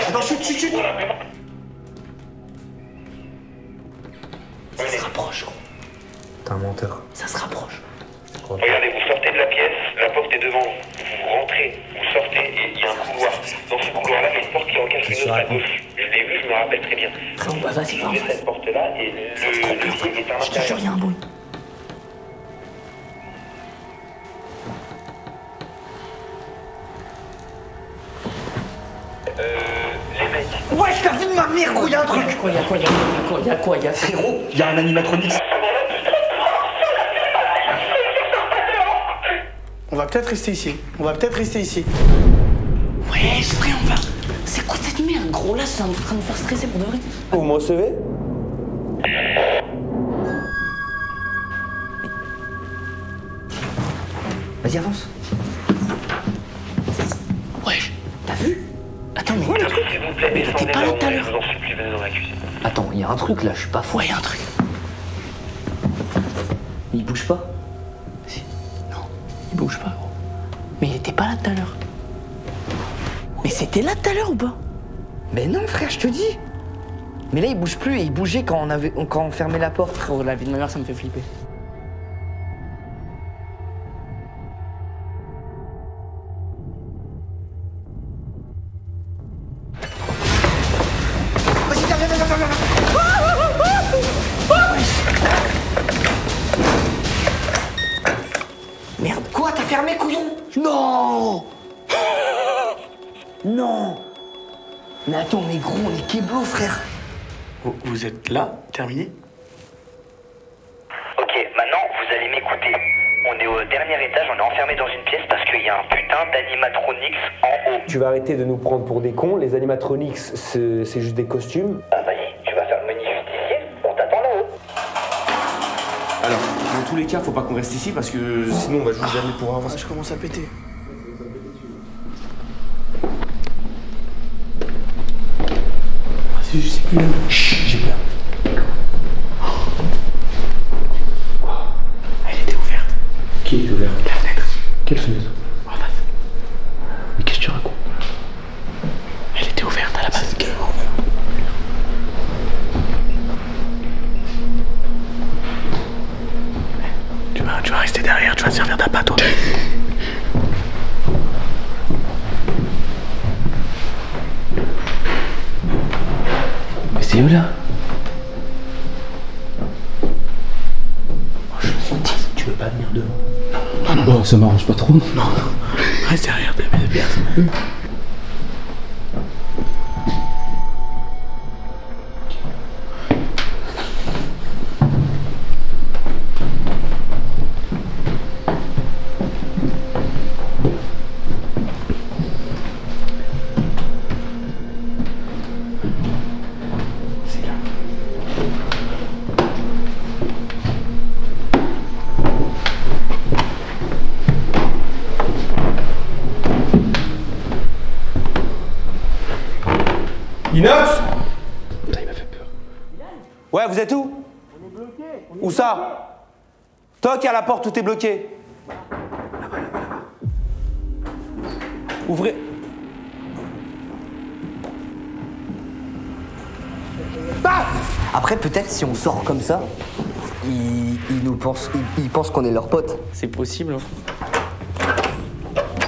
Attends, chut. Ça se rapproche, gros. T'es un menteur. Ça se rapproche. Regardez, vous sortez de la pièce, la porte est devant vous. Vous rentrez, vous sortez et il y a un couloir. Dans ce couloir-là, il y a une porte qui regarde une autre à gauche. Je l'ai vu, je me rappelle très bien. Frérot, bah vas-y, va en J'ai face. cette porte-là et le truc est à Je te jure, l'intérieur. il y a un bruit. Les mecs, Wesh, la vie de ma mère, gros, il y a un truc. Il y a quoi Frérot, il y a un animatronique. On va peut-être rester ici. Ouais, frère, on va. C'est quoi cette merde, gros? Là, c'est en train de me faire stresser pour de vrai. Vous me recevez? Vas-y, avance. Wesh, t'as vu? Attends, mais. s'il vous plaît, Mais t'es pas là tout à je l'heure. vous en supplie, venez dans la cuisine. Attends, il y a un truc là, je suis pas fou. Ouais, y a un truc. Il bouge pas? Si. Non, il bouge pas, gros. Mais il était pas là tout à l'heure. Mais c'était là tout à l'heure ou pas? Mais non, frère, je te dis. Mais là, il bouge plus et il bougeait quand on fermait la porte. Frérot, la vie de ma mère, ça me fait flipper. Vas-y, viens. Merde. Quoi, t'as fermé, couillon? Non. Non. Mais attends, mais gros, on est kéblo, frère. Vous êtes là, terminé? Ok, maintenant vous allez m'écouter. On est est au dernier étage, on est enfermé dans une pièce parce qu'il y a un putain d'animatronics en haut. Tu vas arrêter de nous prendre pour des cons. Les animatronics, c'est juste des costumes. Ah vas-y, tu vas faire le menu justicier, on t'attend là-haut. Alors, dans tous les cas, faut pas qu'on reste ici parce que sinon on va juste jamais pouvoir avancer. Je commence à péter. Je sais plus. Chut, j'ai peur. Elle était ouverte. Qui est ouvert? La fenêtre. Quelle fenêtre? En face. Mais qu'est-ce que tu racontes? Elle était ouverte à la base. Tu vas rester derrière, tu vas te servir d'appât, toi. Mais c'est où là? Oh, je me dis, tu veux pas venir devant? Oh, ça m'arrange pas trop. Non, reste derrière, t'es bien. Inox! Putain, il m'a fait peur. Ouais, vous êtes où? On est bloqué. Où ça? Toc à la porte, tout est bloqué. Là-bas. Ouvrez. Ah! Après, peut-être si on sort comme ça, ils pensent qu'on est leurs potes. C'est possible.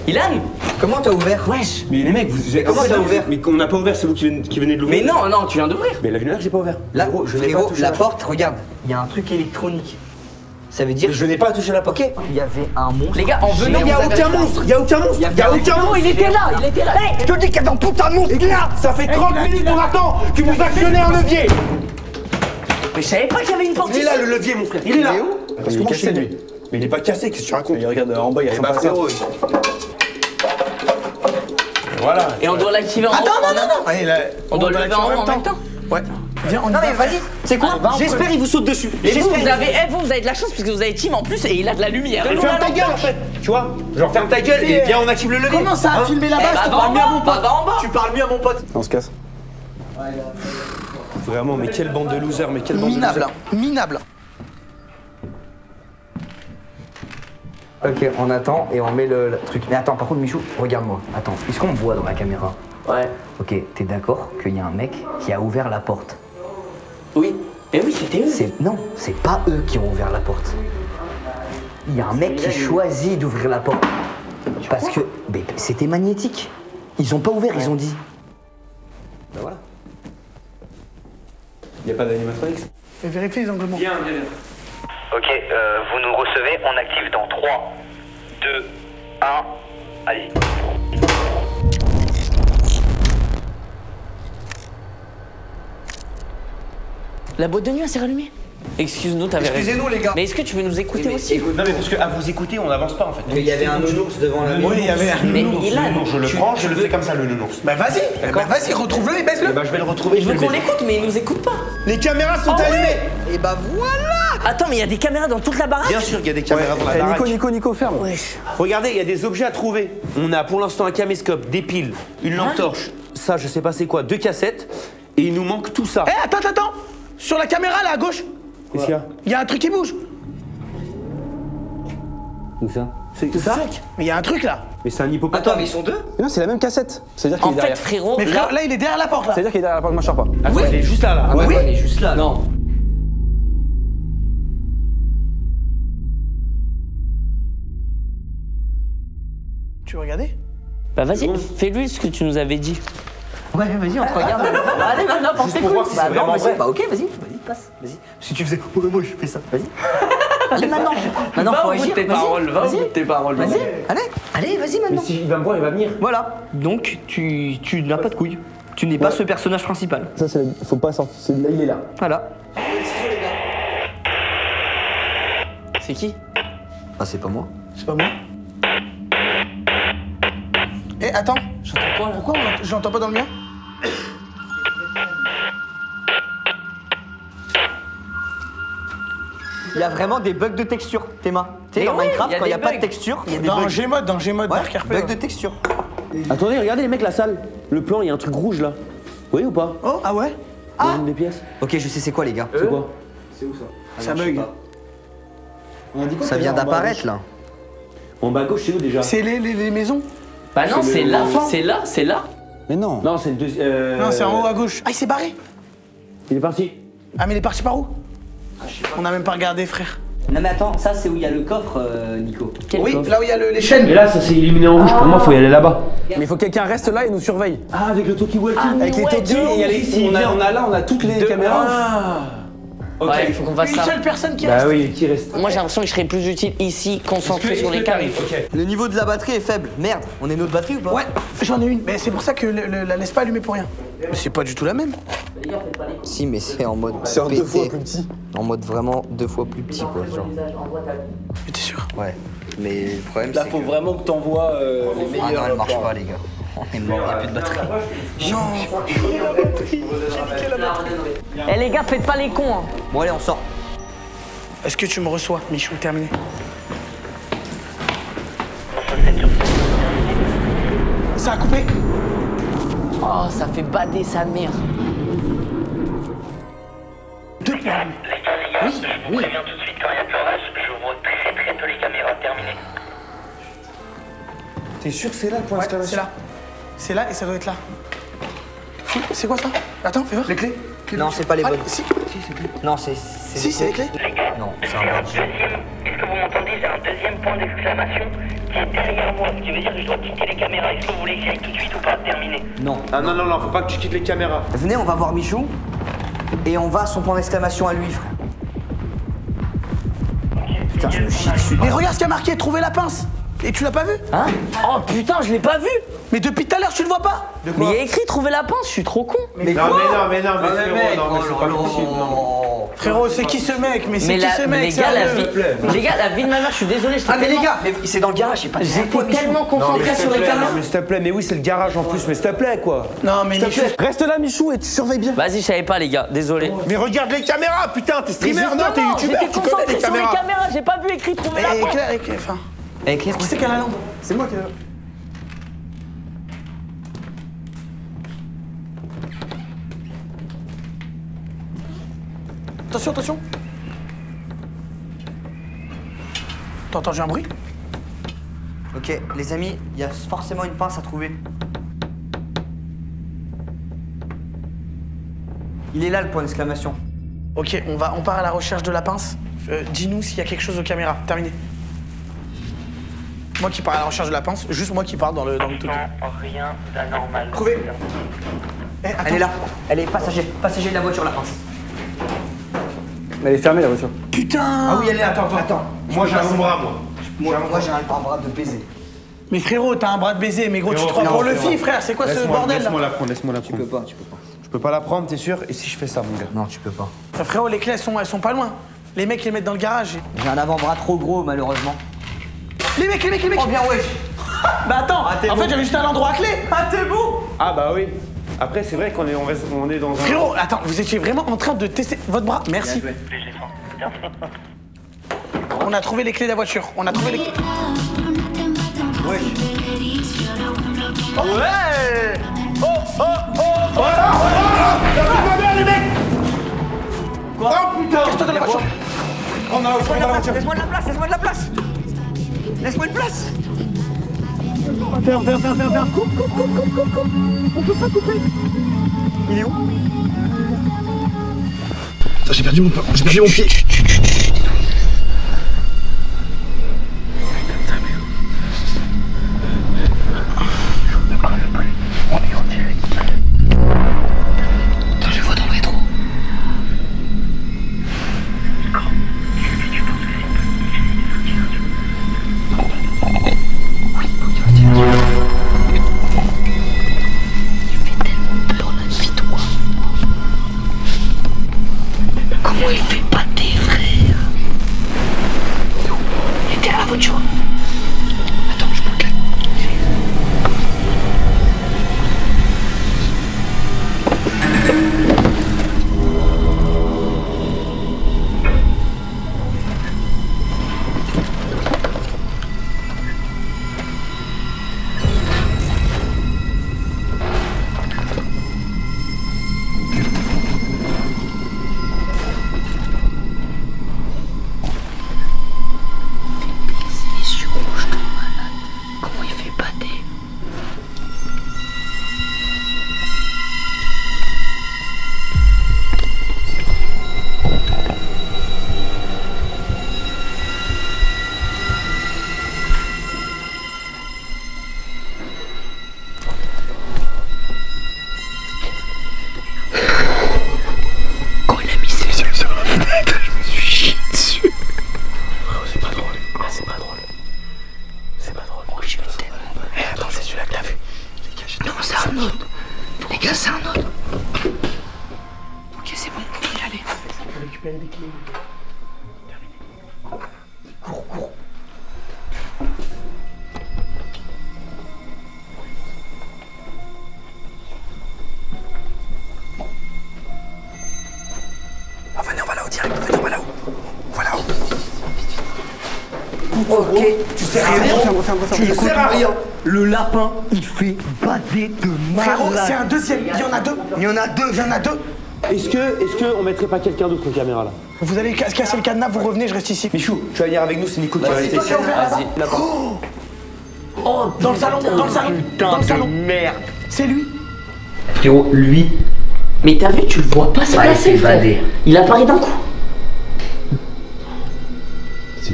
Ilan! Comment t'as ouvert? Wesh! Mais les mecs, vous avez... Comment t'as ouvert? Mais qu'on n'a pas ouvert, c'est vous qui venez de l'ouvrir. Mais non, tu viens d'ouvrir. Mais la lumière, j'ai pas ouvert. Là, Gros, je n'ai pas frérot, touché la porte, regarde, il y a un truc électronique. Ça veut dire... Je n'ai pas touché la porte. Ok, il y avait un monstre. Les gars, en venant, Mais Il y a aucun monstre. Il y a aucun monstre. Il y a aucun monstre. il était là. Hey, je te dis qu'il y a un putain de monstre là. Ça fait 30 minutes qu'on attend. Tu nous as actionné un levier. Mais je savais pas qu'il y avait une porte Il est ici. là, le levier, mon frère. Il est là. Il est où? Parce que moi, je sais lui. Mais il est pas cassé, qu'est-ce que tu racontes? Il regarde en bas, il y a rien à faire. Voilà. Et on doit l'activer en haut. non. Allez, là, On doit le lever en haut en même temps. Ouais. Viens, on y Non va. mais vas-y, c'est quoi? J'espère il vous saute dessus. Et vous avez de la chance parce que vous avez Tim en plus et il a de la lumière. Ferme ta gueule en fait, tu vois? Genre ferme ta gueule et viens on active le levier. Comment ça a filmé là-bas? Va en bas, va en bas. Tu parles mieux à mon pote. On se casse. Vraiment, mais quelle bande de losers, mais quelle bande de Minable, losers. minable. Ok, on attend et on met le truc. Mais attends, par contre, Michou, regarde-moi. Attends, est-ce qu'on me voit dans la caméra? Ouais. Ok, t'es d'accord qu'il y a un mec qui a ouvert la porte? Oui. Mais oui, c'était eux. Non, c'est pas eux qui ont ouvert la porte. Il y a un mec qui choisit d'ouvrir la porte. Parce que mais c'était magnétique. Ils ont pas ouvert, ils ont dit. Ben voilà. Il y a pas d'animatronics. Et vérifie les anglements. Viens. Ok, vous nous recevez, on active dans 3, 2, 1, allez. La boîte de nuit, elle s'est rallumée. Excuse-nous, t'avais raison. Excusez-nous les gars. Mais est-ce que tu veux nous écouter aussi? Non mais parce qu'à vous écouter, on n'avance pas en fait. Il y avait un nounours devant la maison. Oui, il y avait un Mais nounours. Ilan, Je le prends, je le fais comme ça le nounours. Bah vas-y, vas-y, retrouve-le et baisse-le. Bah je vais le retrouver, Je veux qu'on l'écoute, mais il nous écoute pas. Les caméras sont allumées. Et bah voilà. Attends, mais il y a des caméras dans toute la baraque? Bien sûr qu'il y a des caméras dans la baraque. Nico, ferme. Regardez, il y a des objets à trouver. On a pour l'instant un caméscope, des piles, une lampe torche, ça je sais pas c'est quoi, 2 cassettes, et il nous manque tout ça. Eh, attends. Sur la caméra là à gauche, Qu'est-ce qu'il y a? il y a un truc qui bouge. Où ça? C'est ça? Mais il y a un truc là. Mais c'est un hippopotame. Attends, mais ils sont deux? Mais non, c'est la même cassette. C'est-à-dire qu'il En est fait, derrière. frérot, Mais frère, là il est derrière la porte là. C'est-à-dire qu'il est derrière la porte, moi je sors pas. Attends, il est juste là. Ah ouais, ouais, il est juste là. Non. Tu veux regarder? bah vas-y, fais-lui ce que tu nous avais dit. Ouais, vas-y, on te regarde. Allez, maintenant, pense pour voir si c'est Bah non, vraiment vas-y, vrai. bah ok, vas-y, passe, vas-y. Si tu faisais, ouais, moi je fais ça, vas-y. Allez, maintenant, Va faut au bout de agir, tes vas-y, paroles, va au vas-y. bout de tes paroles. Vas-y, allez, vas-y Mais maintenant. si il va me voir, il va venir. Voilà, donc tu n'as pas de couilles. Tu n'es pas ce personnage principal. Ça, c'est. Faut pas sortir. Là, il est là. Voilà. C'est qui? Ah, c'est pas moi. C'est pas moi. Eh, attends. J'entends quoi là? Pourquoi je l'entends pas dans le mien? Il y a vraiment des bugs de texture, Théma. Tu sais, dans Minecraft, quand il n'y a pas de texture, il y a des bugs. Dans Gmod, ouais, Dark RP. bugs de texture. Attendez, regardez les mecs, la salle. Le plan, il y a un truc rouge là. Vous voyez ou pas? Oh, ah ouais? Dans une des pièces. Ok, je sais c'est quoi, les gars. C'est quoi? C'est où ça? Ça bug. Ça vient d'apparaître, là. En bas à gauche, c'est où déjà? C'est les maisons? Bah non, c'est là, c'est là. Mais non. Non, c'est le deuxième. Non, c'est en haut à gauche. Ah, il s'est barré. Il est parti. Ah, mais il est parti par où? On n'a même pas regardé, frère. Non, mais attends, ça, c'est où il y a le coffre, Nico. Oui, là où il y a les chaînes. Et là, ça s'est illuminé en rouge. Pour moi, faut y aller là-bas. Mais il faut que quelqu'un reste là et nous surveille. Ah, avec le talkie-walkie. Avec les talkies, et on a toutes les caméras. Ah. Ok. Ouais, il faut qu'on fasse ça. Une seule personne qui reste. Bah oui, qui reste? Moi, j'ai l'impression que je serais plus utile ici, concentré sur les câbles. Le niveau de la batterie est faible. Merde, on est notre batterie ou pas? Ouais, j'en ai une. Mais c'est pour ça que la laisse pas allumer pour rien. Mais c'est pas du tout la même. Si, mais c'est en mode. C'est en 2 fois pété. plus petit. En mode vraiment 2 fois plus petit, quoi. Genre. Mais t'es sûr? Ouais. Mais le problème, Là, c'est faut que... vraiment que t'envoies les Ah meilleurs. non, elle marche pas, les gars. On est mort, il n'y a plus de batterie. Non. Eh les gars, faites pas les cons. Hein. Bon, allez, on sort. Est-ce que tu me reçois, Michou? Terminé. Ça a coupé. Oh, ça fait bader sa mère. Deux permis. Oui, je vous préviens tout de suite quand il y a de l'orage, j'ouvre très peu les caméras. Terminé. T'es sûr que c'est là le point Ouais, d'exclamation? c'est là. C'est là et ça doit être là. C'est quoi ça? Attends, fais voir. Les clés? Non, c'est pas les bonnes. Si. Non, c'est. Si, c'est les clés. Non, c'est un bordel. Est-ce que vous m'entendez? J'ai un deuxième point d'exclamation qui est derrière moi. Ce qui veut dire que je dois quitter les caméras. Est-ce que vous voulez que j'aille tout de suite ou pas? Terminé. Non. Ah non, non, non, faut pas que tu quittes les caméras. Venez, on va voir Michou. Et on va à son point d'exclamation à lui, frère. Putain, je me chie dessus. Mais regarde ce qu'il y a marqué, trouver la pince. Et tu l'as pas vu? Hein? Oh putain, je l'ai pas vu. Mais depuis tout à l'heure, tu le vois pas? Mais il y a écrit trouver la pince, je suis trop con. Mais non, mais frérot, non, mais c'est pas possible, non. Frérot, c'est qui ce mec? Mais c'est Mais qui ce mec? les gars, la vie de ma mère, je suis désolé. Ah, mais les gars, mais c'est dans le garage, j'ai pas J'étais tellement concentré sur les caméras. Mais s'il te plaît, mais oui, c'est le garage en plus, mais s'il te plaît, quoi. Non, mais Michou. Reste là, Michou, et tu surveilles bien. Vas-y, je savais pas, les gars, désolé. Mais regarde les caméras, putain, t'es streamer, non, t'es Justement, youtubeur, j'étais tu connais concentré les sur les caméras. caméras, j'ai pas vu écrit trouver la pince. Éclair, enfin. Éclair, Qui c'est qui a la lampe? C'est moi qui ai. Attention, attention. T'as entendu un bruit? Ok, les amis, il y a forcément une pince à trouver. Il est là, le point d'exclamation. Ok, on part à la recherche de la pince. Dis-nous s'il y a quelque chose aux caméras. Terminé. Moi qui pars à la recherche de la pince, juste moi qui pars dans le truc. Rien d'anormal. Trouvé. Eh, Elle est là. Elle est passager de la voiture, la pince. Mais elle est fermée la voiture. Putain! Ah oui, elle est, attends. Moi, j'ai un bras, moi. Moi, j'ai un bras de baiser. Mais frérot, t'as un bras de baiser, mais gros, tu te crois pour le fille, frère, c'est quoi ce bordel là? Laisse-moi la prendre, laisse-moi la Tu prendre. peux pas. Je peux pas la prendre, t'es sûr? Et si je fais ça, mon gars? Non, tu peux pas. Frérot, les clés, elles sont pas loin. Les mecs les mettent dans le garage. J'ai un avant-bras trop gros, malheureusement. Les mecs! Oh bien, wesh. Bah attends, en fait, j'avais juste un endroit à clé. Ah, t'es beau! Ah bah oui. Après, c'est vrai qu'on est dans un... Frérot, attends, vous étiez vraiment en train de tester votre bras? Merci. On a trouvé les clés de la voiture. On a trouvé les clés. Wesh. Ouais! Oh! Quoi? Oh putain! Cache-toi dans la voiture. On a la voiture. Laisse-moi de la place, laisse-moi de la place. Laisse-moi une place. Viens. Coupe. On peut pas couper. Il est où? Putain, j'ai perdu mon pied. Attends, je vois dans le rétro. Comment il fait pâter, frère? Les gars, c'est un autre. Ok, c'est bon, on peut y aller. Faut récupérer des clés. Cours, cours. Ah, venez, on va là-haut direct. Venez, on va là-haut. Voilà. Ok, tu sais rien. Tu ne sers à rien. Le lapin, il fait bader de Frérot, malade. c'est un deuxième. Il y en a deux. Il y en a deux. Il y en a deux. Est-ce que on mettrait pas quelqu'un d'autre en caméra là? Vous allez casser le cadenas, vous revenez, je reste ici. Michou, tu vas venir avec nous, c'est Nico qui va rester ici. Vas-y, Oh, dans le salon, dans le salon, dans le salon. Merde. C'est lui. Frérot, lui. Mais t'as vu, tu le vois pas se placer, frère. Il apparaît d'un coup.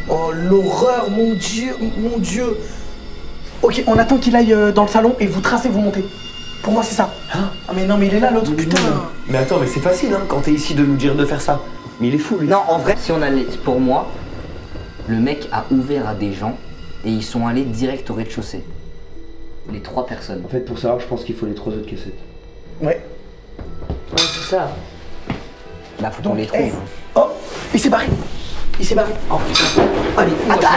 Oh, l'horreur, mon Dieu, mon Dieu. Ok, on attend qu'il aille dans le salon et vous tracez, vous montez. Pour moi, c'est ça. Ah, mais non, mais il est là, l'autre, putain. Mais attends, mais c'est facile hein, quand t'es ici de nous dire de faire ça. Mais il est fou lui. Non, en vrai, si on allait, pour moi, le mec a ouvert à des gens et ils sont allés direct au rez-de-chaussée. Les 3 personnes. En fait, pour savoir, je pense qu'il faut les 3 autres cassettes. Ouais. Ouais, c'est ça. Bah, faut qu'on les trouve. Oh, il s'est barré. Il s'est barré. Oh putain. Allez, attends,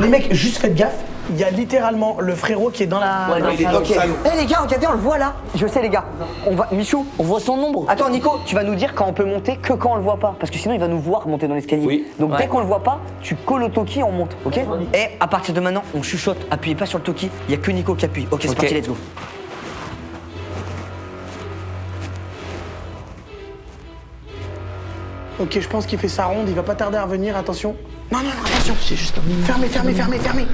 les mecs, juste faites gaffe. Il y a littéralement le frérot qui est dans la. Ouais, il est dans le salon. Eh les gars, regardez, on le voit là. Je sais les gars. On va, Michou, On voit son ombre. attends Nico, tu vas nous dire quand on peut monter que quand on le voit pas. Parce que sinon il va nous voir monter dans l'escalier. Oui. Donc Ouais. dès qu'on le voit pas, tu colles au toki et on monte, ok? Et à partir de maintenant, on chuchote, appuyez pas sur le toki, il y a que Nico qui appuie. Ok, c'est parti, let's go. Ok, je pense qu'il fait sa ronde, il va pas tarder à revenir, attention. Non, non, non, attention. C'est juste un... Fermez, fermez, fermez, fermez.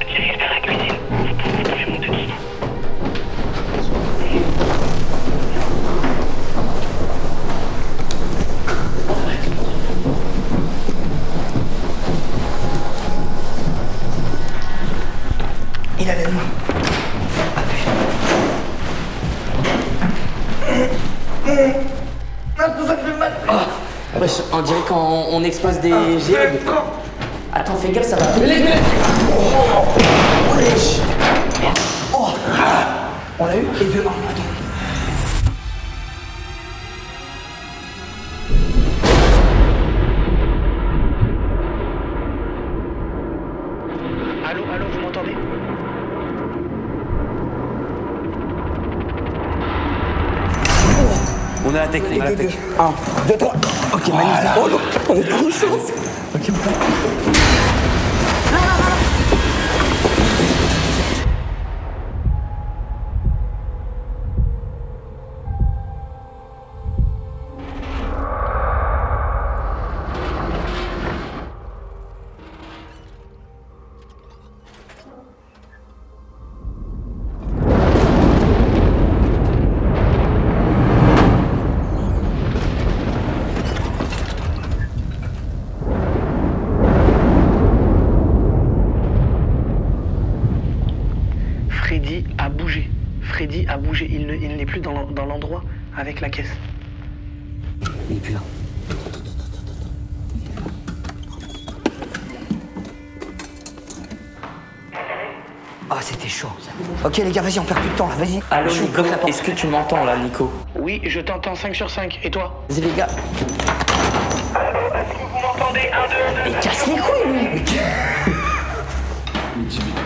Dirige vers la cuisine. Vous pouvez monter doucement. Il a la main. Wesh, on dirait quand on expose des GED. Attends, fais gaffe, ça va. On l'a eu et deux. Attends. Allô, allô, vous m'entendez? On a la tech, on a la tech. 1, 2, 3. Ok, magnifique. Oh non, on est trop chaud. Ok, Freddy a bougé. Il n'est plus dans l'endroit avec la caisse. Il est plus là. Ah, c'était chaud. Ok, les gars, vas-y, on perd plus de temps là, vas-y. Allô, Nico, est-ce que tu m'entends là, Nico? Oui, je t'entends 5 sur 5. Et toi? Vas-y, les gars. Est-ce que vous m'entendez? 1, 2, 1, 2. Mais casse les couilles, lui.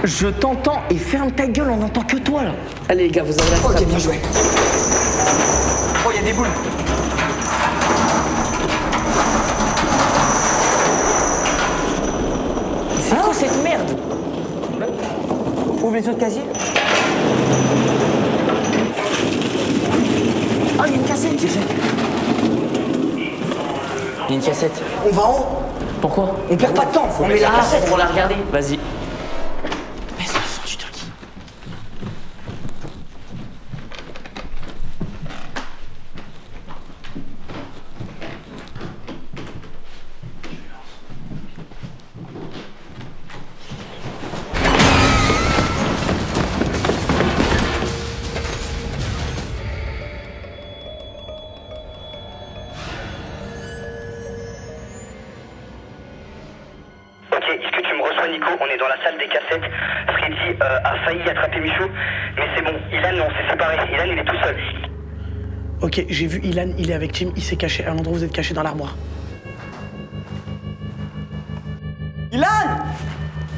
Je t'entends et ferme ta gueule, on n'entend que toi là. Allez, les gars, vous avez la Ok, bien joué. Oh, il y a des boules. C'est quoi cette merde? Ouvre les autres casiers. Ah, il y a une cassette. Il y a une cassette. On va en haut. Pourquoi? On perd pas de temps. On met la cassette pour la regarder. Vas-y. Baisse le son, tu te dis. Nico, on est dans la salle des cassettes. Freddy a failli attraper Michou, mais c'est bon. Ilan, on s'est séparés. Ilan, il est tout seul. Ok, j'ai vu Ilan, il est avec Tim, il s'est caché à l'endroit où vous êtes caché dans l'armoire. Ilan!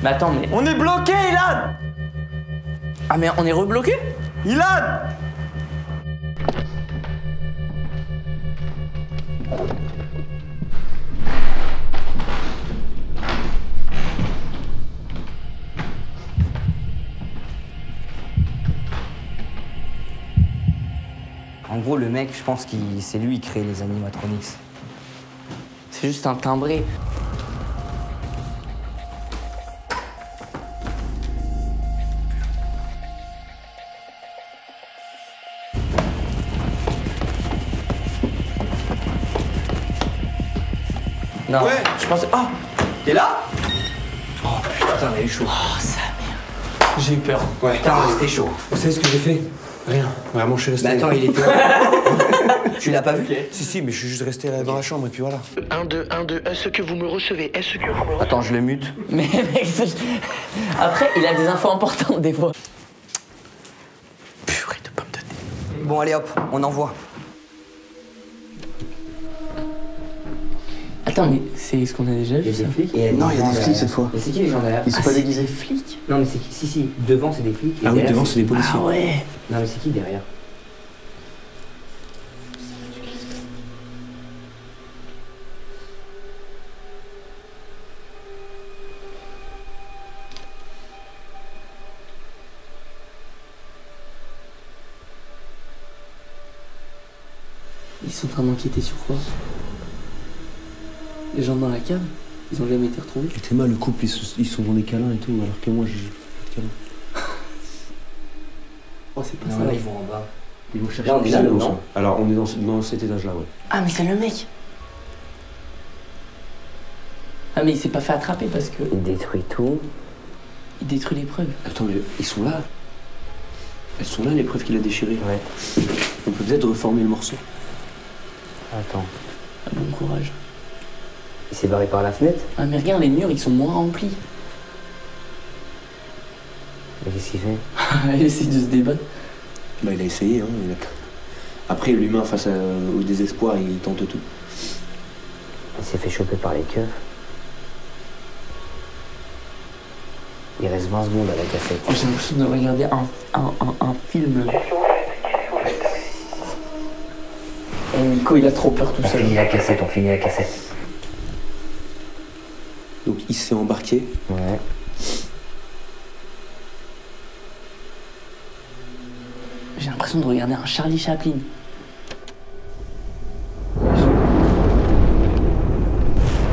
Mais attends, mais... On est bloqué, Ilan! Ah mais on est rebloqué? Ilan! En gros, le mec, je pense que c'est lui qui crée les animatronics. C'est juste un timbré. Non, Ouais. je pensais... Oh, T'es là? Oh putain, on a eu chaud. oh sa mère. J'ai eu peur. Ouais, putain, c'était chaud. Vous savez ce que j'ai fait? Rien. Vraiment, je suis resté. Mais attends, il était. Tu l'as pas vu? Si, mais je suis juste resté là dans la chambre et puis voilà. 1, 2, 1, 2. Est-ce que vous me recevez? Est-ce que vous me recevez? Attends, je le mute. Mais mec, après, il a des infos importantes des fois. Purée de pommes de terre. Bon, allez hop, on envoie. Attends, mais c'est ce qu'on a déjà vu, ça. Non, il y a des flics cette fois. Mais c'est qui les gens derrière? Ils sont pas déguisés. Des flics? Non, mais c'est qui? Si, devant c'est des flics. et Ah oui, derrière, devant, c'est des policiers. Ah ouais. Non, mais c'est qui derrière? Ils sont en train d'enquêter sur quoi? Les gens dans la cave? Ils ont jamais été retrouvés? T'es mal, le couple, ils sont dans des câlins et tout, alors que moi, j'ai pas de câlins. Oh, c'est pas Non, ça. là, ils vont en bas. Ils vont chercher Là, on est là, des non? Alors, on est dans cet étage-là, ouais. Ah, mais c'est le mec! Ah, mais il s'est pas fait attraper parce que... Il détruit tout. Il détruit les preuves. Attends, mais ils sont là. Elles sont là, les preuves qu'il a déchirées. Ouais. On peut peut-être reformer le morceau. Attends. Ah, bon courage. Il s'est barré par la fenêtre? Ah, mais regarde, les murs, ils sont moins remplis. Mais qu'est-ce qu'il fait? Il essaie de se débattre. Bah, il a essayé, hein. Après, l'humain, face au désespoir, il tente tout. Il s'est fait choper par les keufs. Il reste 20 secondes à la cassette. Oh, j'ai l'impression de regarder un film. Et Nico, il a trop peur tout On seul. finit la cassette, on finit la cassette. Donc, il se fait embarquer. Ouais. J'ai l'impression de regarder un Charlie Chaplin.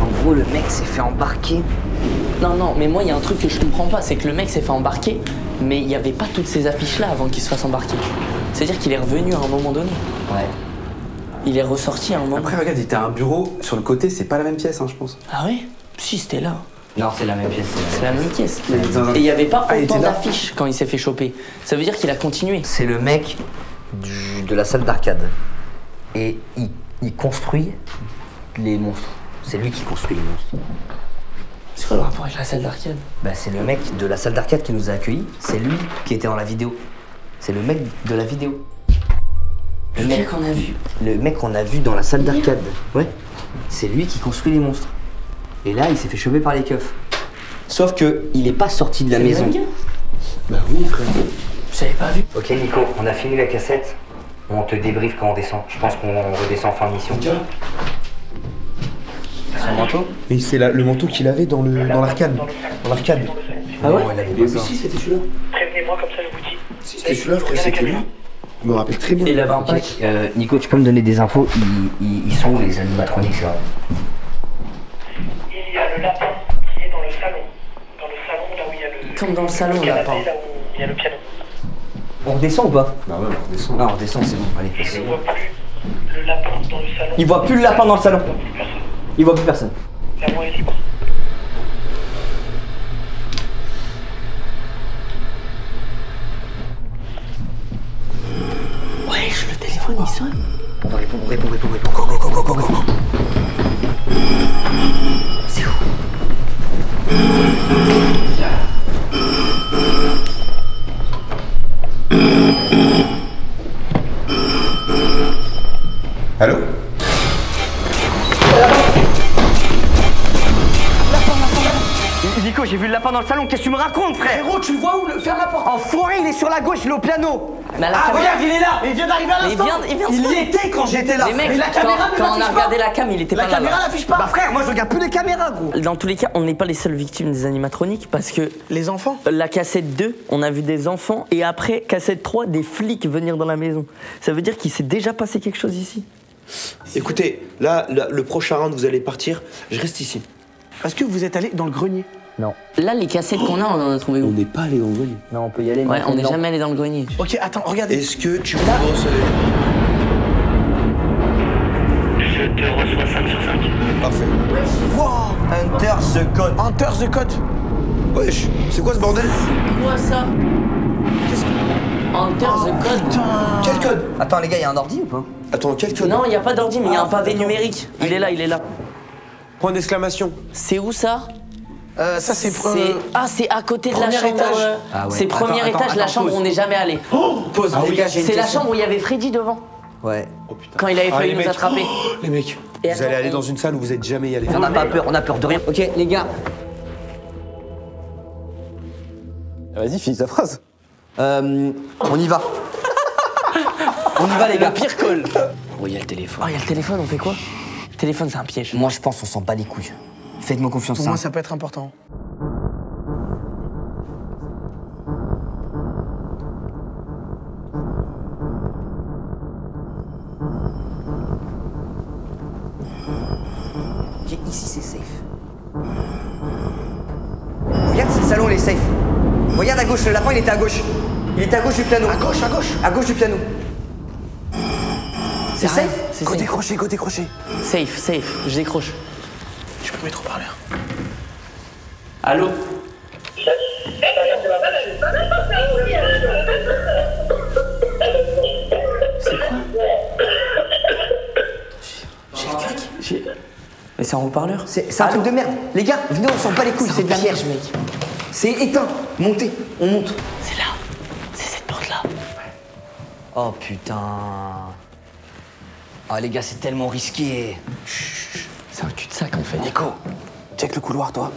En gros, le mec s'est fait embarquer. Non, mais moi, il y a un truc que je comprends pas, c'est que le mec s'est fait embarquer, mais il n'y avait pas toutes ces affiches-là avant qu'il se fasse embarquer. C'est-à-dire qu'il est revenu à un moment donné. Ouais. Il est ressorti à un moment. Après, regarde, il était un bureau sur le côté, c'est pas la même pièce, hein, je pense. Ah ouais? Si, c'était là. Non, c'est la même pièce. C'est la même pièce. Il était dans un- Et il n'y avait pas Ah, il autant était là. d'affiches quand il s'est fait choper. Ça veut dire qu'il a continué. C'est le mec de la salle d'arcade. Et il construit les monstres. C'est lui qui construit les monstres. C'est quoi le rapport avec la salle d'arcade? Bah, c'est le mec de la salle d'arcade qui nous a accueillis. C'est lui qui était dans la vidéo. C'est le mec de la vidéo. Le mec qu'on a vu. Le mec qu'on a vu dans la salle d'arcade. Ouais. C'est lui qui construit les monstres. Et là, il s'est fait choper par les keufs. Sauf que il est pas sorti de la C'est le maison. même gars? Bah oui, frère. J'avais pas vu. Ok, Nico, on a fini la cassette. On te débriefe quand on descend. Je pense qu'on redescend en fin de mission. Son manteau? Mais c'est le manteau qu'il avait dans l'arcade. Dans l'arcade. Ah ouais? il avait Mais pas ça. si, c'était celui-là. Prévenez-moi comme ça je vous dis. Si, c'était celui-là, frère, c'était lui. Je me rappelle très bien. Et il avait un pack. Nico, tu peux me donner des infos? Ils sont où les animatronics là? Il y a le lapin qui est dans le salon. Dans le salon, là où il y a le... Comme dans le salon, le canapé, lapin. là où il y a le piano. On redescend ou pas? Bah ouais, on descend. Non, on redescend, c'est bon. Allez, Je ne vois plus le lapin dans le salon. Il voit plus le lapin dans le salon. Personne. Il voit plus personne. La voie est libre. Wesh, le téléphone il sonne. On va répondre, réponds. Go. C'est où? Allô? Nico, j'ai vu le lapin dans le salon, qu'est-ce que tu me racontes, frère? Frérot, tu le vois où? Ferme la porte. Enfoiré, il est sur la gauche, il est au piano. Mais à la Ah, caméra- regarde, il est là. Il vient d'arriver à Mais l'instant. il vient de Il se y faire. était quand j'étais là. Les mecs, Mais la caméra ne quand on a l'affiche regardé pas. la cam, il était La pas là. caméra l'affiche pas. Bah frère, moi je regarde plus les caméras, gros. Dans tous les cas, on n'est pas les seules victimes des animatroniques parce que Les enfants? la cassette 2, on a vu des enfants et après, cassette 3, des flics venir dans la maison. Ça veut dire qu'il s'est déjà passé quelque chose ici. Écoutez, là, le prochain round, vous allez partir. Je reste ici. Est-ce que vous êtes allé dans le grenier? Non. Là, les cassettes qu'on a, on en a trouvé On où? n'est pas allé dans le grenier. Non, on peut y aller. Ouais, on n'est dedans. jamais allé dans le grenier. Ok, attends, regardez. Est-ce que tu peux recevoir? Je te reçois 5 sur 5. Parfait. Wow. Hunter the Code. Hunter the Code. Wesh, c'est quoi ce bordel? Quoi ça? Hunter the Code. Quel code? Attends les gars, il y a un ordi ou pas? Attends, quel code? Non, il n'y a pas d'ordi, mais il y a un pavé numérique. Il est là, il est là. Point d'exclamation. C'est où ça? Ça, c'est. Ah, c'est à côté de la premier chambre. étage. Ah ouais. C'est premier Attends, étage, la attends, chambre où pause. on n'est jamais allé. Pause. Ah oui, les gars, j'ai une C'est la question. chambre où il y avait Freddy devant, Ouais. quand il avait Ah, failli les nous mecs. attraper. Les mecs, Et vous attends, allez aller on- dans une salle où vous êtes jamais allé. On n'a pas peur, on a peur de rien. Ok, les gars. Vas-y, finis ta phrase. On y va. On y va les gars. Pire call. Oh, il y a le téléphone. Ah, il y a le téléphone, on fait quoi? Le téléphone, c'est un piège. Moi je pense qu'on s'en bat les couilles. Faites-moi confiance. Pour ça. moi, ça peut être important. Ok, ici c'est safe. Regarde, c'est le salon, il est safe. Regarde à gauche, le lapin il était à gauche. Il était à gauche du piano. À gauche, à gauche. À gauche du piano. C'est rien, safe? c'est Go safe. décrocher, go décrocher. Safe, safe, je décroche. Je peux mettre au parleur. Allô? C'est quoi? J'ai le crack. Mais c'est en haut-parleur? C'est un truc de merde. Les gars, venez, on s'en bat les couilles, c'est de la merde. mec. C'est éteint. Montez, on monte. C'est là. C'est cette porte-là. Oh putain. Oh les gars, c'est tellement risqué. C'est un cul-de-sac en fait. Nico, check le couloir, toi.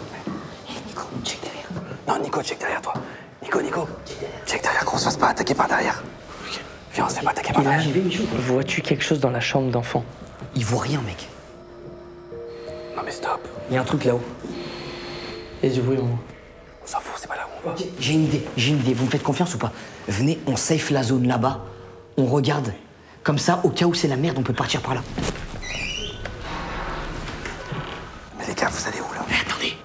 Nico, check derrière. Non, Nico, check derrière toi. Nico, check derrière, qu'on se fasse pas attaquer par derrière. Ok. Viens, on se fait pas attaquer par derrière. Vois-tu quelque chose dans la chambre d'enfant? Il voit rien, mec. Non, mais stop. Il y a un truc là-haut. Et du bruit en haut. On s'en fout, c'est pas là où on va. J'ai une idée. Vous me faites confiance ou pas? Venez, on safe la zone là-bas. On regarde. Comme ça, au cas où c'est la merde, on peut partir par là. Mais les gars, vous allez où là? Attendez.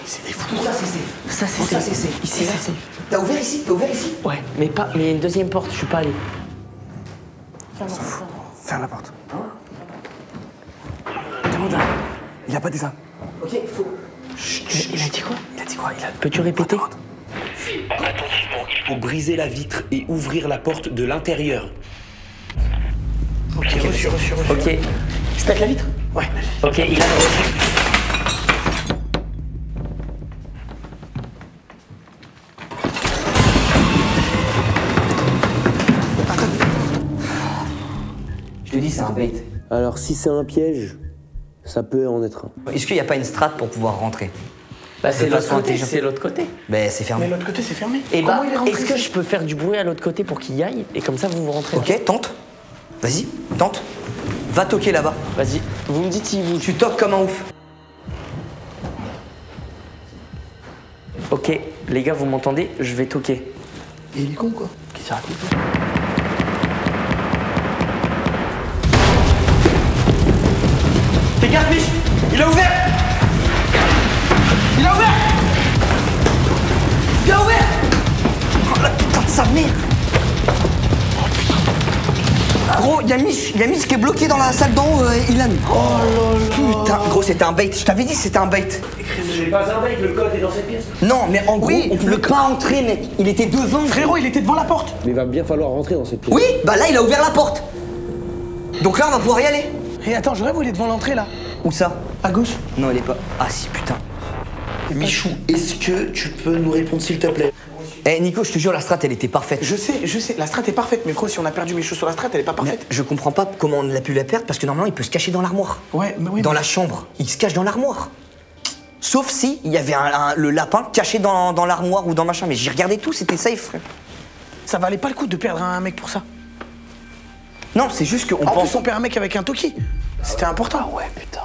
C'est des fous. Tout ça, c'est safe. Ça, c'est Tout ça, safe. c'est safe. Ici, c'est safe. T'as ouvert ici? Ouais, mais il y a une deuxième porte, je suis pas allé. Ferme la porte. Demande à... Il a pas des armes. Ok, faut. Il a dit quoi? Il a dit quoi? Il a... Peux-tu répéter? Pour briser la vitre et ouvrir la porte de l'intérieur. Ok, reçu. Ok. Je pète la vitre? Ouais. Ok, il a reçu. Je te dis, c'est un bait. Alors, si c'est un piège, ça peut en être un. Est-ce qu'il n'y a pas une strat pour pouvoir rentrer? Bah, c'est De l'autre façon côté. intelligente. C'est l'autre côté. Ben, c'est Mais fermé. l'autre côté, c'est fermé. Et bah, Comment il est rentré est-ce que ici? je peux faire du bruit à l'autre côté pour qu'il y aille? Et comme ça, vous rentrez. Ok, tente. Vas-y, tente. Va toquer là-bas. Vas-y. Vous me dites si vous. Tu toques comme un ouf. Ok, les gars, vous m'entendez? Je vais toquer. Et il est con, quoi. Qu'est-ce qu'il raconte? Fais gaffe, Mich! Il a ouvert! Il a ouvert! Il a ouvert! Oh la putain de sa mère! Oh putain! Gros, y'a Mich qui est bloqué dans la salle d'en haut, Ilan. Oh là là! Putain, gros, c'était un bait. Je t'avais dit c'était un bait. J'ai pas un mec, le code est dans cette pièce. Non, mais en gros, Oui, on pouvait pas entrer, mec. Il était devant. Frérot, il était devant la porte. Mais il va bien falloir rentrer dans cette pièce. Oui, bah là, il a ouvert la porte. Donc là, on va pouvoir y aller. Et attends, je rêve où il est devant l'entrée, là. Où ça? À gauche. Non, il est pas. Ah si, putain. Michou, est-ce que tu peux nous répondre s'il te plaît? Eh Nico, je te jure, la strat, elle était parfaite. Je sais, la strat est parfaite, mais frérot, si on a perdu Michaud sur la strat, elle est pas parfaite. Mais je comprends pas comment on a pu la perdre, parce que normalement, il peut se cacher dans l'armoire. Ouais, mais oui. Dans la chambre. Il se cache dans l'armoire. Sauf si il y avait le lapin caché dans l'armoire ou dans machin. Mais j'ai regardé tout, c'était safe, frère. Ça valait pas le coup de perdre un mec pour ça. Non, c'est juste qu'on En pense... plus, on perd un mec avec un Toki. C'était important. Ah ouais, putain.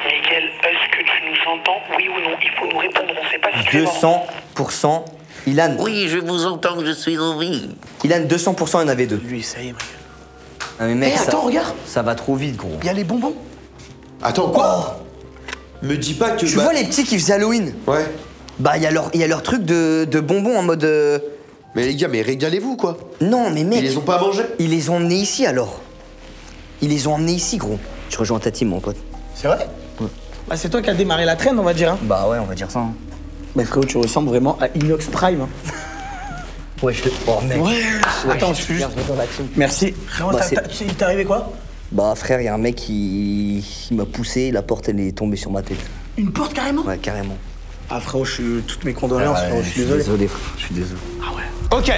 Miguel, est-ce que tu nous entends? Oui ou non? Il faut nous répondre, on sait pas si tu es mort. 200%. Ilan. Oui, je vous entends, je suis en vie. Ilan, 200%, il y en avait 2. Lui, ça y est, mec. Ah mais mec, Eh, attends, regarde. Ça va trop vite, gros. Il y a les bonbons. Attends, quoi? Me dis pas que... Tu vois les petits qui faisaient Halloween? Ouais. Bah, il y a leur truc de bonbons en mode... Mais les gars, mais régalez-vous, quoi. Non, mais mec... Ils les ont pas mangés? Ils les ont emmenés ici, alors. Ils les ont emmenés ici, gros. Je rejoins ta team, mon pote. C'est vrai? Ouais. Bah, c'est toi qui as démarré la traîne, on va dire. Hein. Bah ouais, on va dire ça. Hein. Mais frérot, tu ressembles vraiment à Inox Prime. Hein. Ouais, je te... Oh, mec. Ouais. Attends, je suis juste... Merci. Frérot, Bah, il t'est arrivé quoi? Bah, frère, il y a un mec qui m'a poussé, la porte, elle est tombée sur ma tête. Une porte, carrément? Ouais, carrément. Ah, frérot, toutes mes condoléances, Ouais, frérot, je suis désolé. Frère, je suis désolé. Ah ouais. Ok,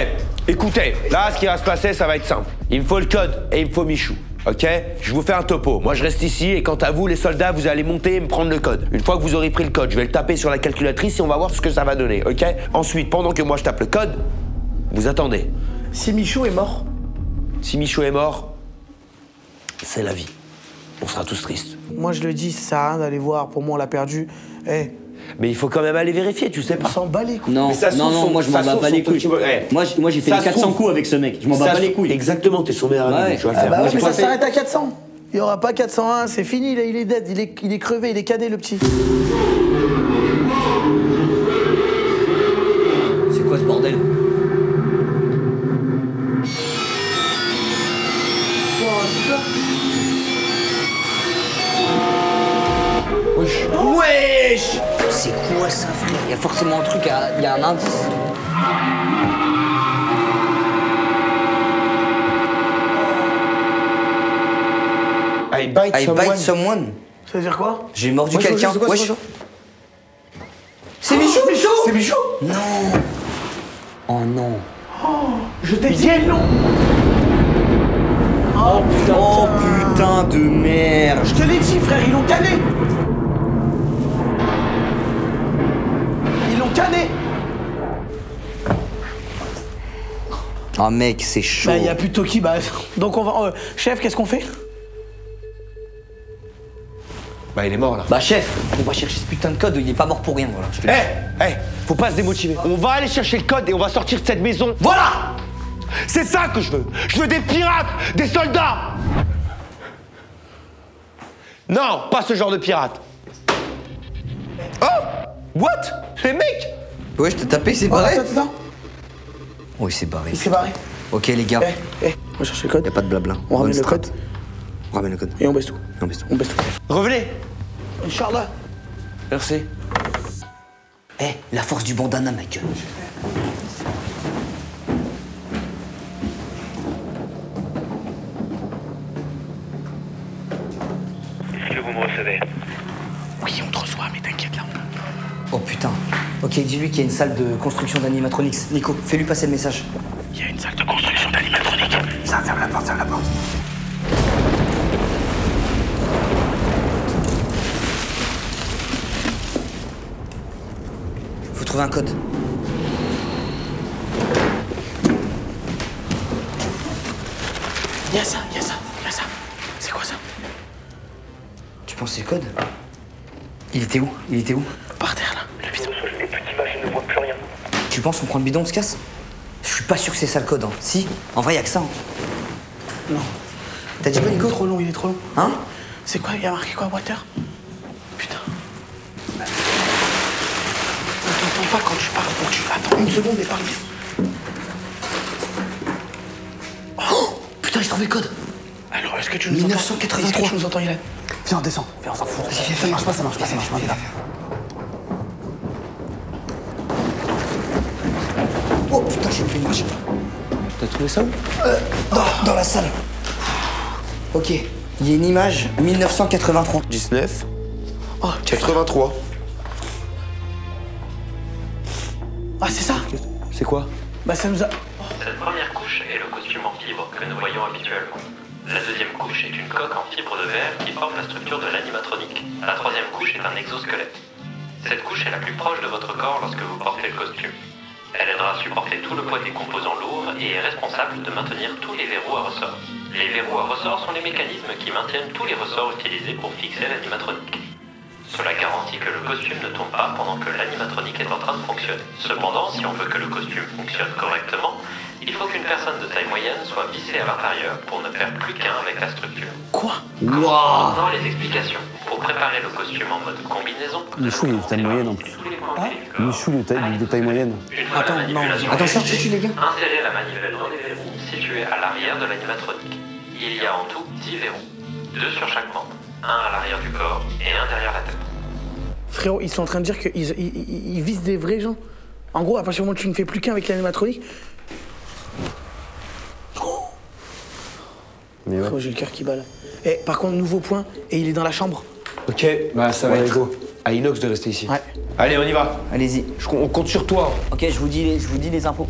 écoutez, là, ce qui va se passer, ça va être simple. Il me faut le code et il me faut Michou. Ok? Je vous fais un topo. Moi, je reste ici et quant à vous, les soldats, vous allez monter et me prendre le code. Une fois que vous aurez pris le code, je vais le taper sur la calculatrice et on va voir ce que ça va donner. Ok? Ensuite, pendant que moi je tape le code, vous attendez. Si Michou est mort? Si Michou est mort, c'est la vie. On sera tous tristes. Moi, je le dis, ça sert à rien d'aller voir. Pour moi, on l'a perdu. Eh. Mais il faut quand même aller vérifier, tu sais pas. On s'en bat les couilles. Non, non, moi je m'en bats pas les couilles. Moi j'ai fait 400 coups avec ce mec, je m'en bats pas les couilles. Exactement, t'es son meilleur ami, je vais le faire. Bah ouais, mais ça s'arrête à 400. Il y aura pas 401, c'est fini, il est dead, il est crevé, il est cadé le petit. C'est quoi ce bordel? Wesh! C'est quoi ça, frère? Il y a forcément un truc, il y a un indice. I bite someone. Ça veut dire quoi? J'ai mordu quelqu'un. Wesh. C'est Michou! C'est Michou! Non. Oh non. Oh, je t'ai dit non! Oh putain. Oh putain de merde. Je te l'ai dit, frère, ils l'ont canné! Ils l'ont canné! Oh mec, c'est chaud. Bah, il y a plus de Toki, bah. Donc on va. Chef, qu'est-ce qu'on fait? Bah, il est mort là. Bah, chef, on va chercher ce putain de code, il est pas mort pour rien, voilà. Faut pas se démotiver. On va aller chercher le code et on va sortir de cette maison. Voilà! C'est ça que je veux. Je veux des pirates, des soldats. Non, pas ce genre de pirates. Oh! What? Les mecs! Ouais, je t'ai tapé, il s'est barré. Attends. Oh, il s'est barré. Il s'est barré. Ok, les gars. On va chercher le code. Y'a pas de blabla. On ramène le code. On ramène le code. Et on baisse tout. On baisse tout. On baisse tout. Revenez. Inch'Allah. Merci. Eh, la force du bandana, ma gueule. Est-ce que vous me recevez? Oui, on te reçoit, mais t'inquiète là. Oh putain. Ok, dis-lui qu'il y a une salle de construction d'animatronics. Nico, fais-lui passer le message. Il y a une salle de construction d'animatronique. Ça, ferme la porte, ferme la porte. Faut trouver un code. Il y a ça, il y a ça, il y a ça. C'est quoi ça? Tu penses que c'est le code? Il était où? Il était où? Par terre là, le bidon. Les petites images, je ne vois plus rien. Tu penses qu'on prend le bidon, on se casse? Je suis pas sûr que c'est ça le code. Hein. Si? En vrai, y'a que ça. Hein. Non. T'as dit quoi, Nico? Il est trop long, il est trop long. Hein? C'est quoi? Il y a marqué quoi, water? Putain. Ne t'entends pas quand je parle, faut que tu attends une seconde et parle bien. Oh! Putain, j'ai trouvé le code. Alors, est-ce que tu nous entends? 1983. Est-ce que tu nous entends, Hélène? Viens, on descend. Viens, on s'en fout. Ça marche pas, ça marche pas, ça marche pas. Oh putain, j'ai fait une marche. T'as trouvé ça où? Dans la salle. Ok, il y a une image 1983. 19. Oh, 83. Ah, c'est ça? C'est quoi? Bah ça nous a... Cette première couche est le costume en fibre que nous voyons habituellement. La deuxième couche est une coque en fibre de verre qui forme la structure de l'animatronique. La troisième couche est un exosquelette. Cette couche est la plus proche de votre corps lorsque vous portez le costume. Elle aidera à supporter tout le poids des composants lourds et est responsable de maintenir tous les verrous à ressort. Les verrous à ressort sont les mécanismes qui maintiennent tous les ressorts utilisés pour fixer l'animatronique. Cela garantit que le costume ne tombe pas pendant que l'animatronique est en train de fonctionner. Cependant, si on veut que le costume fonctionne correctement, il faut qu'une personne de taille moyenne soit vissée à l'intérieur pour ne faire plus qu'un avec la structure. Quoi? Maintenant les explications. Pour préparer le costume en mode combinaison, Michou, il est de taille moyenne en plus. Michou, il est de taille moyenne. attends, sortez les gars. Insérez la manivelle dans les verrous situés à l'arrière de l'animatronique. Il y a en tout 10 verrous. 2 sur chaque membre. Un à l'arrière du corps et un derrière la tête. Frérot, ils sont en train de dire qu'ils visent des vrais gens. En gros, à partir du moment où tu ne fais plus qu'un avec l'animatronique... Mais ouais. Oh, j'ai le cœur qui bat là. Eh, par contre, nouveau point, et il est dans la chambre. Ok, bah ça va être à Inox de rester ici. Ouais. Allez, on y va. Allez-y. On compte sur toi. Ok, je vous dis les infos.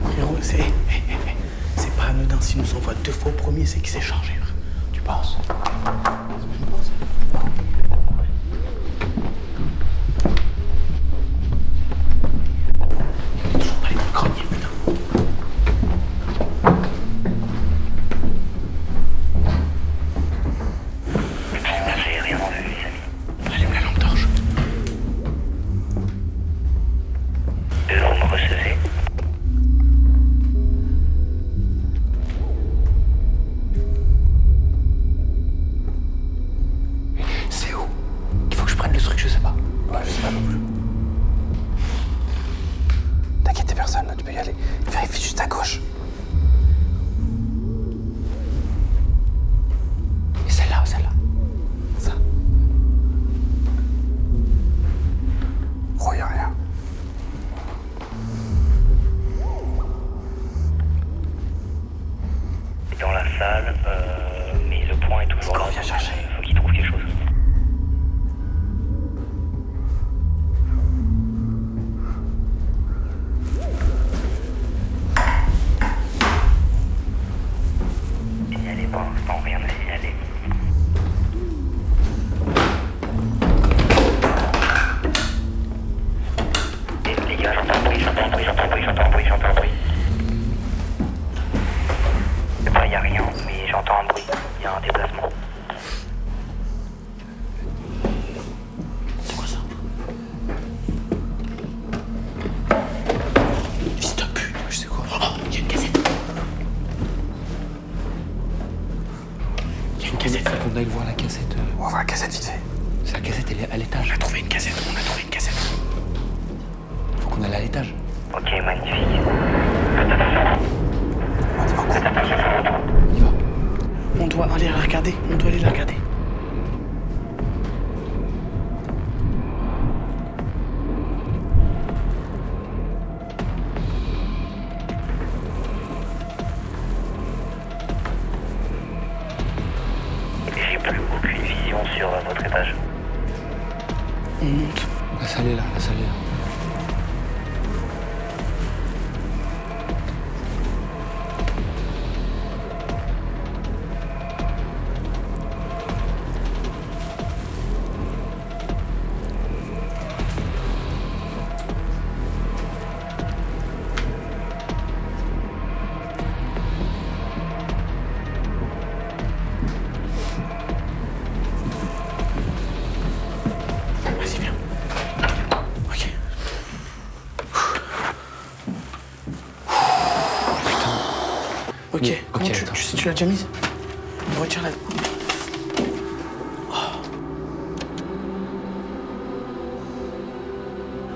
Frérot, c'est pas anodin. S'il nous envoie 2 fois au premier, c'est qu'il s'est chargé. Tu penses? Toujours pas les mêmes greniers, putain. J'ai rien vu, les amis. Allume la lampe torche. Vous me recevez? C'est où? Il faut que je prenne le truc, je sais pas. Ouais, je sais pas non plus. T'inquiète, personne là, tu peux y aller. Vérifie juste à gauche. Et celle-là. Ça. Oh, y'a rien. Dans la salle, mais le point est toujours là. Viens chercher. Faut qu'il trouve quelque chose. Signalez pour l'instant, rien à signaler. Et les gars, j'entends un bruit. Après, y a rien, mais j'entends un bruit. Y a un déplacement. C'est quoi ça? Fils de pute, je sais quoi. Oh, il y a une cassette. Il y a une cassette. Faut qu'on aille voir la cassette. On va voir la cassette vite fait. C'est la cassette, elle est à l'étage. On a trouvé une cassette. Faut qu'on aille à l'étage. Ok, magnifique. On doit aller la regarder. J'ai plus aucune vision sur votre étage. On monte. La salle est là. Vas-y, viens. Ok. Ok, comment tu l'as déjà mise? Retire-la.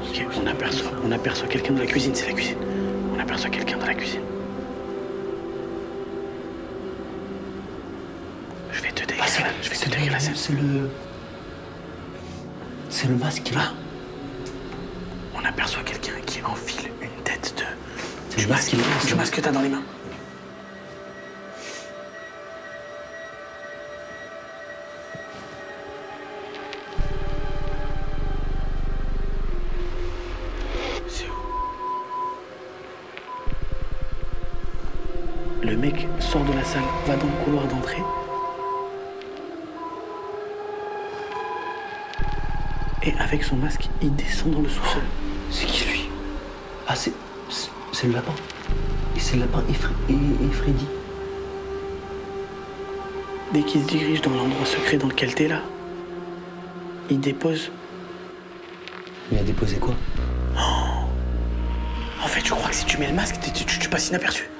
Ok, on aperçoit quelqu'un dans la cuisine, c'est la cuisine. On aperçoit quelqu'un dans la cuisine. Je vais te décrire la scène. C'est le masque là. On aperçoit quelqu'un qui enfile une tête de... C'est le masque Du masque que t'as dans les mains. Le mec sort de la salle, va dans le couloir d'entrée. Et avec son masque, il descend dans le sous-sol. C'est qui lui? Ah, c'est le lapin. Et c'est le lapin et Freddy. Dès qu'il se dirige dans l'endroit secret dans lequel t'es là, il dépose. Il a déposé quoi? En fait, je crois que si tu mets le masque, tu passes inaperçu.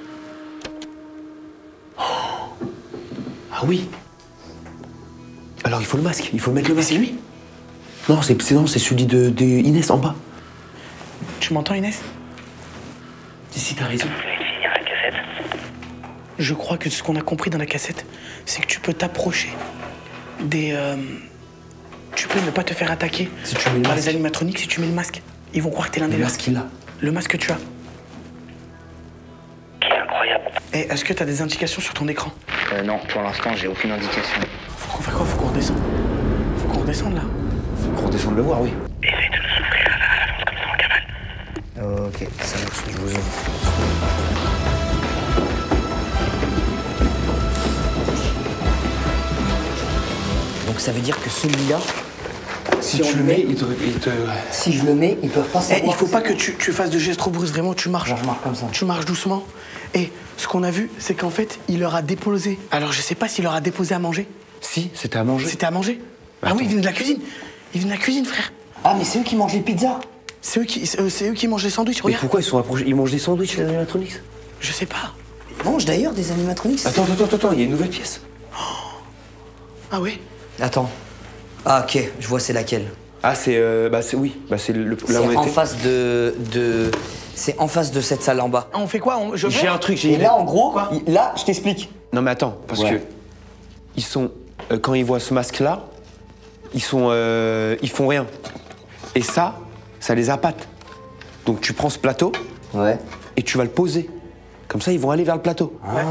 Ah oui. Alors il faut le masque, il faut mettre le masque. C'est lui? Non, c'est celui de Inès en bas. Tu m'entends, Inès? Si, t'as raison. Je crois que ce qu'on a compris dans la cassette, c'est que tu peux t'approcher des... Tu peux ne pas te faire attaquer si tu mets par les animatroniques si tu mets le masque. Ils vont croire que t'es l'un des leurs. Le masque qu'il a. Le masque que tu as. Qui est incroyable. Et est-ce que t'as des indications sur ton écran? Non, pour l'instant, j'ai aucune indication. Faut qu'on fasse quoi? Faut qu'on redescende. Faut qu'on redescende là. Faut qu'on redescende le voir, oui. Essaye de nous ouvrir à l'avance comme ça en cavale. Ok, ça marche, je vous ouvre. Donc ça veut dire que celui-là, si tu le mets, il te... Si je le mets, ils peuvent pas savoir. Il faut pas que tu fasses de gestes trop brusques, vraiment, tu marches. Je marche comme ça. Tu marches doucement. Et ce qu'on a vu, c'est qu'en fait, il leur a déposé. Alors je sais pas s'il leur a déposé à manger. Si, c'était à manger. C'était à manger? Ah oui, il vient de la cuisine. Il vient de la cuisine, frère. Ah, mais c'est eux qui mangent les pizzas. C'est eux qui mangent les sandwichs, Mais regarde. pourquoi ils sont approchés? Ils mangent des sandwichs, les animatronics? Je sais pas. Ils mangent d'ailleurs des animatronics. Attends, il y a une nouvelle pièce. Ah oui? Attends. Ah ok, je vois c'est laquelle. Ah c'est oui, c'est le C'est en face de c'est en face de cette salle en bas. On fait quoi? J'ai un truc, Et là en gros, là je t'explique. Non mais attends, parce que ils sont quand ils voient ce masque là, ils font rien. Et ça les appâte. Donc tu prends ce plateau et tu vas le poser. Comme ça ils vont aller vers le plateau. Ah.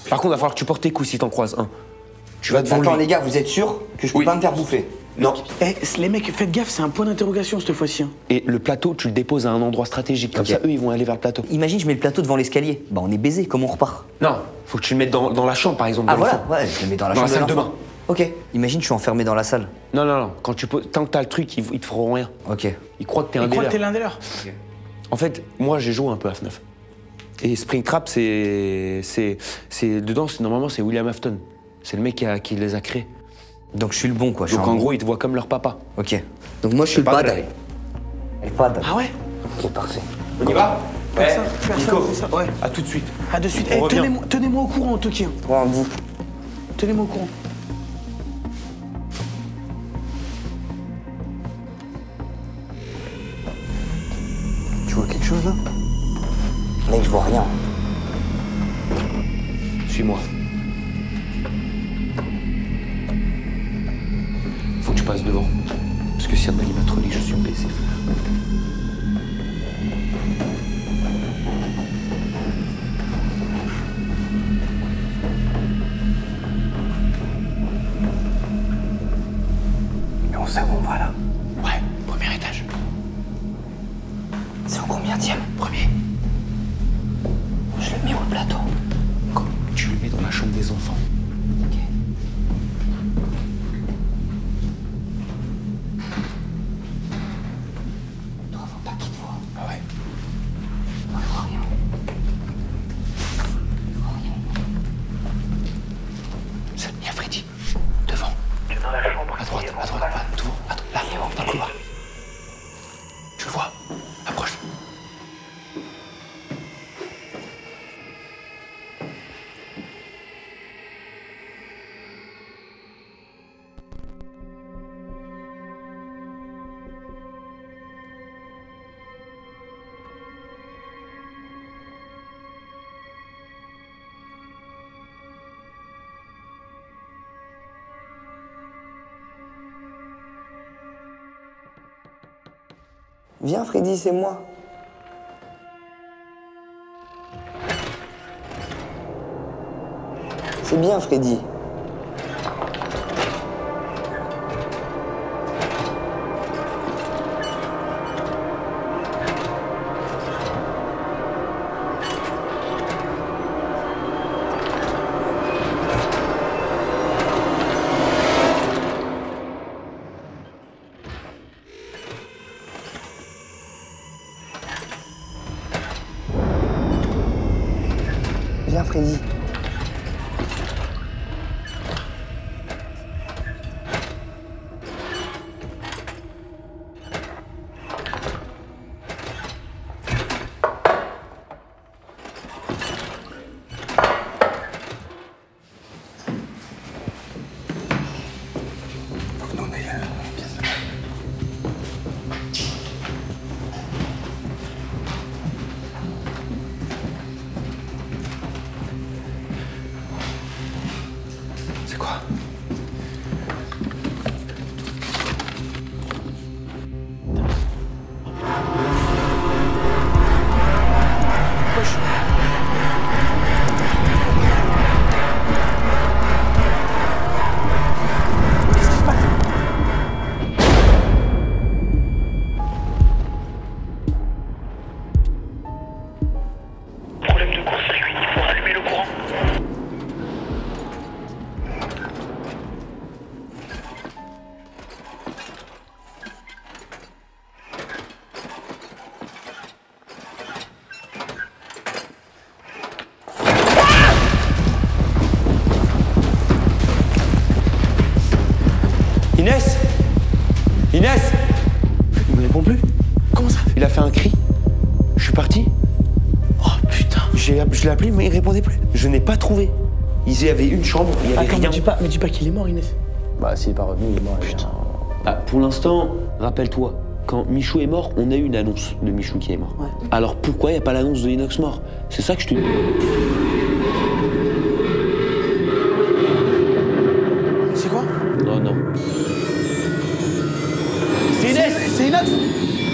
Par contre, il va falloir que tu portes tes coups si t'en croises un. Tu vas devant Attends lui. les gars, vous êtes sûrs que je peux pas me faire bouffer? Non. Eh, les mecs, faites gaffe, c'est un point d'interrogation cette fois-ci. Et le plateau, tu le déposes à un endroit stratégique. Comme ça, eux, ils vont aller vers le plateau. Imagine, je mets le plateau devant l'escalier. Bah, on est baisé, comment on repart? Non, faut que tu le mettes dans la chambre, par exemple. Ah dans le voilà, fond. ouais, je le mets dans la Dans chambre. la salle de bain. Ok. Imagine, je suis enfermé dans la salle. Non. Quand tu poses, tant que t'as le truc, ils te feront rien. Ok. Ils croient que t'es un Ils croient que t'es délire. l'un des leurs. En fait, moi, j'ai joué un peu à FNAF. Et Springtrap, dedans, normalement, c'est William Afton. C'est le mec qui les a créés. Donc je suis le bon, quoi. Donc en gros, ils te voient comme leur papa. Ok. Donc moi, je suis le bad. Le bad. Ah ouais? Ok, parfait. On y va? Nico, ouais. À tout de suite. À de suite. On Eh, revient. tenez-moi au courant, Toki. Ouais, on dit. Tenez-moi au courant. Tu vois quelque chose là? Mec, je vois rien. Suis-moi. Faut que tu passes devant. Parce que s'il y a un animatronique, je suis baisé, frère. Mais on sait où on va là. Ouais, premier étage. C'est au combienième? Premier. Je le mets au plateau. Tu le mets dans la chambre des enfants. Ok. Toi, faut pas qu'il te voie. Ah ouais. Moi, je vois rien. Je vois rien. Il y a Freddy. Devant. Tu es dans la chambre. À droite, devant. Là, dans le couloir. Tu le vois? Approche. Viens, Freddy, c'est moi. C'est bien, Freddy. Viens, Freddy. C'est quoi? Problème de court-circuit, il faut rallumer le courant. Inès! Inès! Il me répond plus. Comment ça? Il a fait un cri. Je suis parti. Oh putain. Je l'ai appelé, mais il répondait plus. Je n'ai pas trouvé. Il y avait une chambre, il y avait Attends, rien. me dis pas qu'il est mort, Inès. Bah, s'il est pas revenu, il est mort. Putain. Ah, pour l'instant, rappelle-toi, quand Michou est mort, on a eu une annonce de Michou qui est mort. Ouais. Alors pourquoi il n'y a pas l'annonce de Inox mort? C'est ça que je te dis. C'est quoi? Non, non. C'est Inès! C'est Inox!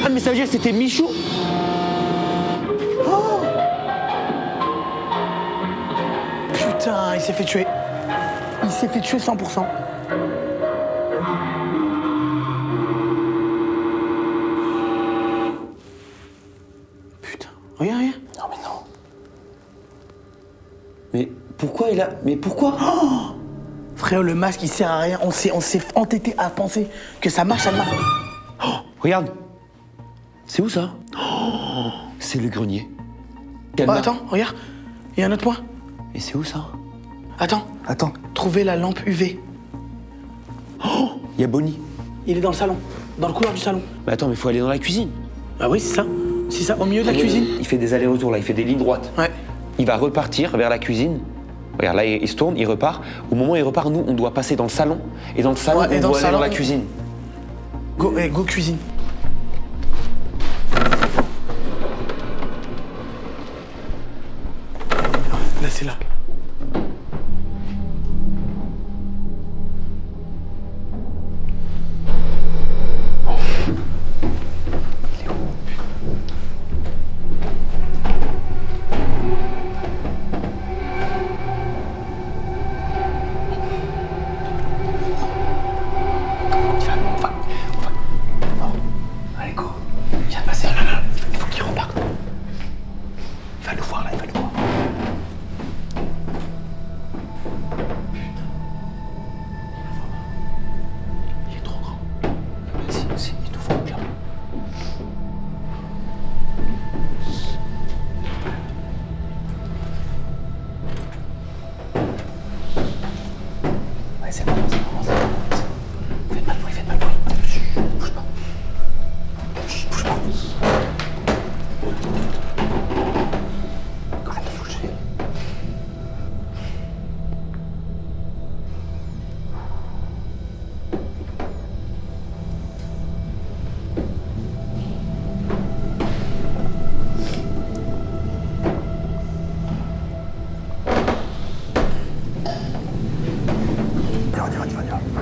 Ah, mais ça veut dire que c'était Michou? Oh putain, il s'est fait tuer. Il s'est fait tuer 100%. Putain, regarde. Non, mais non. Mais pourquoi il a... Mais pourquoi? Oh frère, le masque, il sert à rien. On s'est entêté à penser que ça marche, ça marche. Oh, regarde. C'est où ça? Oh, c'est le grenier. Oh, attends, regarde. Il y a un autre point. Et c'est où ça? Attends. Trouver la lampe UV. Oh, il y a Bonnie. Il est dans le salon. Dans le couloir du salon. Mais attends, mais faut aller dans la cuisine. Ah oui, c'est ça. C'est ça, au milieu de la cuisine. Il fait des allers-retours là, il fait des lignes droites. Ouais. Il va repartir vers la cuisine. Regarde, là, il se tourne, il repart. Au moment où il repart, nous, on doit passer dans le salon. Et dans le salon, Ouais, et on dans doit le aller dans salon, la cuisine. Go cuisine. Là, c'est là. Allez, go. Il vient de passer. Là. Il faut qu'il reparte. Il va le voir, là, il va le voir. Il est trop grand. Si, il te faut clairement. Ouais, c'est bon. Faites pas de bruit. Chut, bouge pas. Bouge pas. Arrête de bouger. On y va.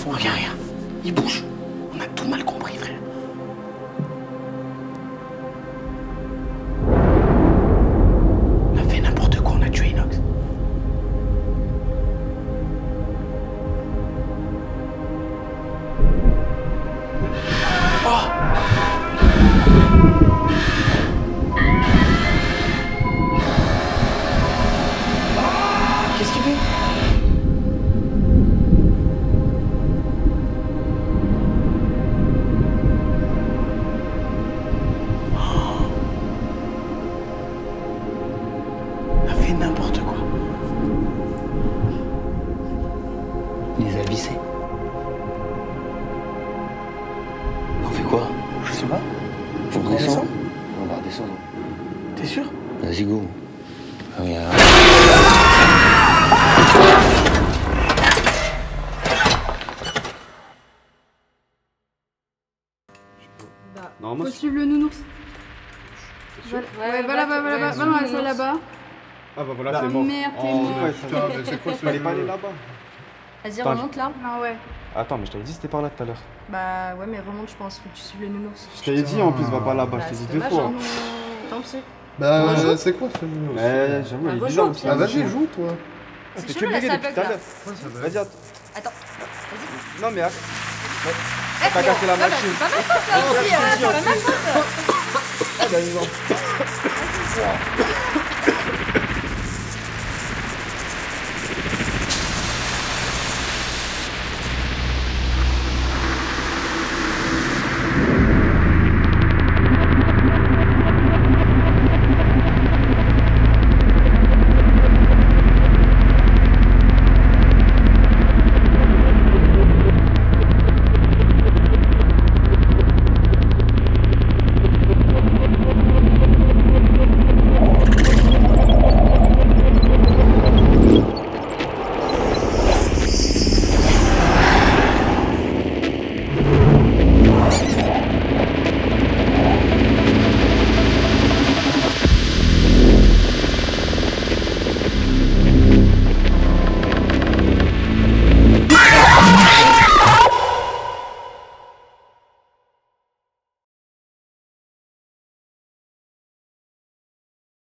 fond. Regarde, regarde. Il bouge. On a tout mal compris, frère. On a fait n'importe quoi, on a tué Inox. Oh! Qu'est-ce qu'il fait? On a fait n'importe quoi. Il les a vissés. On fait quoi? Je sais pas. Faut qu'on descende? On va redescendre. T'es sûr? Vas-y, go. Regarde. Faut suivre le nounours. Ouais, va là-bas, va dans la salle là-bas. Ah bah voilà, c'est mort. Merde, t'es mort. C'est quoi, fallait pas aller là-bas? Vas-y, remonte là. Ah ouais. Attends, mais je t'avais dit c'était par là tout à l'heure. Bah ouais, mais remonte, je pense. Faut que tu suives le nounours. Je t'avais dit en plus, va pas là-bas, je t'ai dit 2 fois. Tant pis. Bah, c'est quoi ce nounours? Mais j'avoue, il est bizarre aussi. Ah, vas-y, joue toi. C'est que bugué depuis tout à l'heure. Vas-y, attends. Non, mais arrête. T'as cassé la machine. C'est pas ma faute là aussi, c'est pas ma faute. Ah, bah, ils ont.